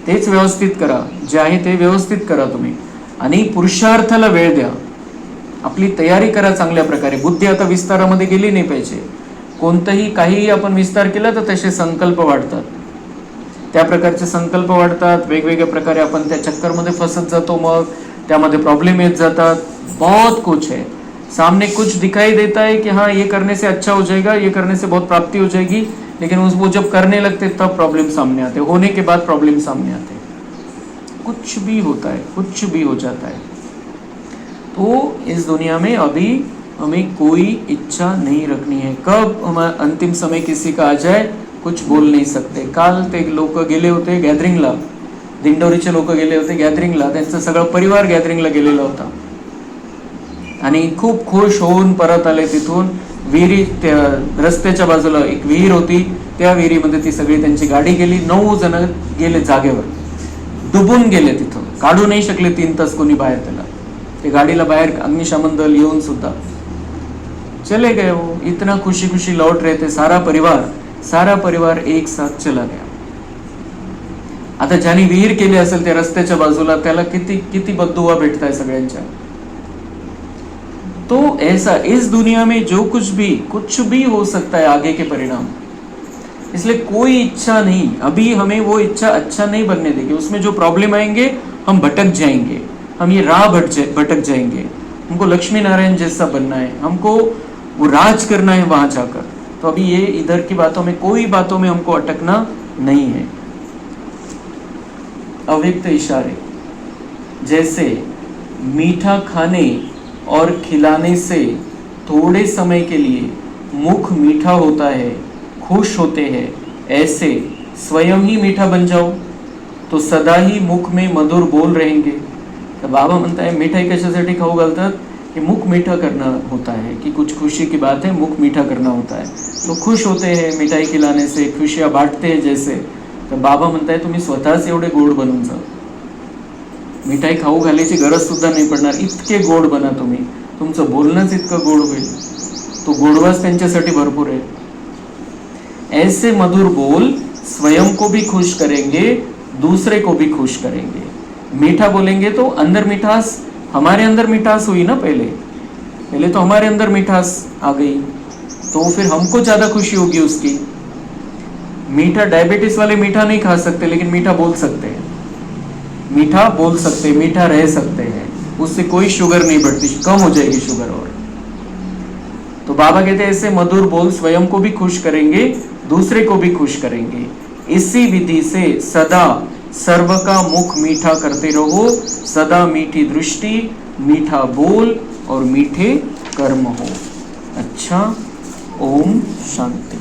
S1: तेच व्यवस्थित करा, जे आहे ते व्यवस्थित करा तुम्ही, आणि पुरुषार्थाला वेळ द्या, आपली तयारी करा चांगल्या प्रकारे। बुद्धी आता विस्तारामध्ये गेली नाही पाहिजे। कोणतंही काहीही आपण विस्तार केला तर तसे संकल्प वाढतात, त्या प्रकारचे संकल्प वाढतात, वेगवेगळ्या प्रकारे आपण त्या चक्करमध्ये फसत जातो, मग त्यामध्ये प्रॉब्लेम येत जातात। बहुत कुछ है, सामने कुछ दिखाई देता है कि हाँ ये करने से अच्छा हो जाएगा, ये करने से बहुत प्राप्ति हो जाएगी, लेकिन वो जब करने लगते तब प्रॉब्लम सामने आते, होने के बाद प्रॉब्लम सामने आते। कुछ भी होता है, कुछ भी हो जाता है। तो इस दुनिया में अभी हमें कोई इच्छा नहीं रखनी है। कब हमारा अंतिम समय किसी का आ जाए कुछ बोल नहीं सकते। काल ते लोक गेले होते गॅदरिंगला, दिंडोरीचे लोक गेले होते गॅदरिंगला, त्यांचा सगळा परिवार गॅदरिंगला गेलेला होता आणि खूप खुश होऊन परत आले तिथून। विहिरी, त्या रस्त्याच्या बाजूला एक विहीर होती, त्या विहिरीमध्ये ती सगळी त्यांची गाडी गेली, 9 जण गेले जागेवर, डुबून गेले, तिथं काढू नाही शकले 3 तास कोणी बाहेर त्याला, ते गाडीला बाहेर अग्निशमन दल येऊन सुद्धा चले गए। वो इतना खुशी खुशी लौट रहे थे, सारा परिवार एक साथ चला गया। आता ज्याने विहीर केली असेल त्या रस्त्याच्या बाजूला, त्याला किती किती बद्दुआ भेटताय सगळ्यांच्या। तो ऐसा इस दुनिया में जो कुछ भी हो सकता है आगे के परिणाम, इसलिए कोई इच्छा नहीं, अभी हमें वो इच्छा अच्छा नहीं बनने देगी। उसमें जो प्रॉब्लम आएंगे हम भटक जाएंगे, हम ये राह भटक जाएंगे। हमको लक्ष्मी नारायण जैसा बनना है, हमको वो राज करना है वहां जाकर। तो अभी ये इधर की बातों में, कोई बातों में हमको अटकना नहीं है। अव्यक्त इशारे, जैसे मीठा खाने और खिलाने से थोड़े समय के लिए मुख मीठा होता है, खुश होते हैं, ऐसे स्वयं ही मीठा बन जाओ तो सदा ही मुख में मधुर बोल रहेंगे। तो बाबा म्हणता है मिठाई कशासाठी खाऊ घालतात कि मुख मीठा करना होता है, कि कुछ खुशी की बात है, मुख मीठा करना होता है, तो खुश होते हैं मिठाई खिलाने से, खुशियाँ बांटते हैं जैसे। तो बाबा म्हणता है तुम्ही स्वतःच एवढे गोड बनून जा, मिठाई खाऊ घालायची गरज सुद्धा नाही पडणार, इतके गोड बना तुम्ही, तुमचं बोलणंच इतकं गोड होईल, तो गोडवाच त्यांच्यासाठी भरपूर है। ऐसे मधुर बोल स्वयं को भी खुश करेंगे, दूसरे को भी खुश करेंगे। मीठा बोलेंगे तो अंदर मिठास, हमारे अंदर मिठास हुई ना, पहले तो हमारे अंदर मिठास आ गई, तो फिर हमको ज्यादा खुशी होगी उसकी। मीठा, डायबिटीज वाले मीठा नहीं खा सकते, लेकिन मीठा बोल सकते हैं, मीठा रह सकते हैं, उससे कोई शुगर नहीं बढ़ती, कम हो जाएगी शुगर। और तो बाबा कहते हैं ऐसे मधुर बोल स्वयं को भी खुश करेंगे, दूसरे को भी खुश करेंगे। इसी विधि से सदा सर्व का मुख मीठा करते रहो, सदा मीठी दृष्टि, मीठा बोल और मीठे कर्म हो। अच्छा, ओम शांति।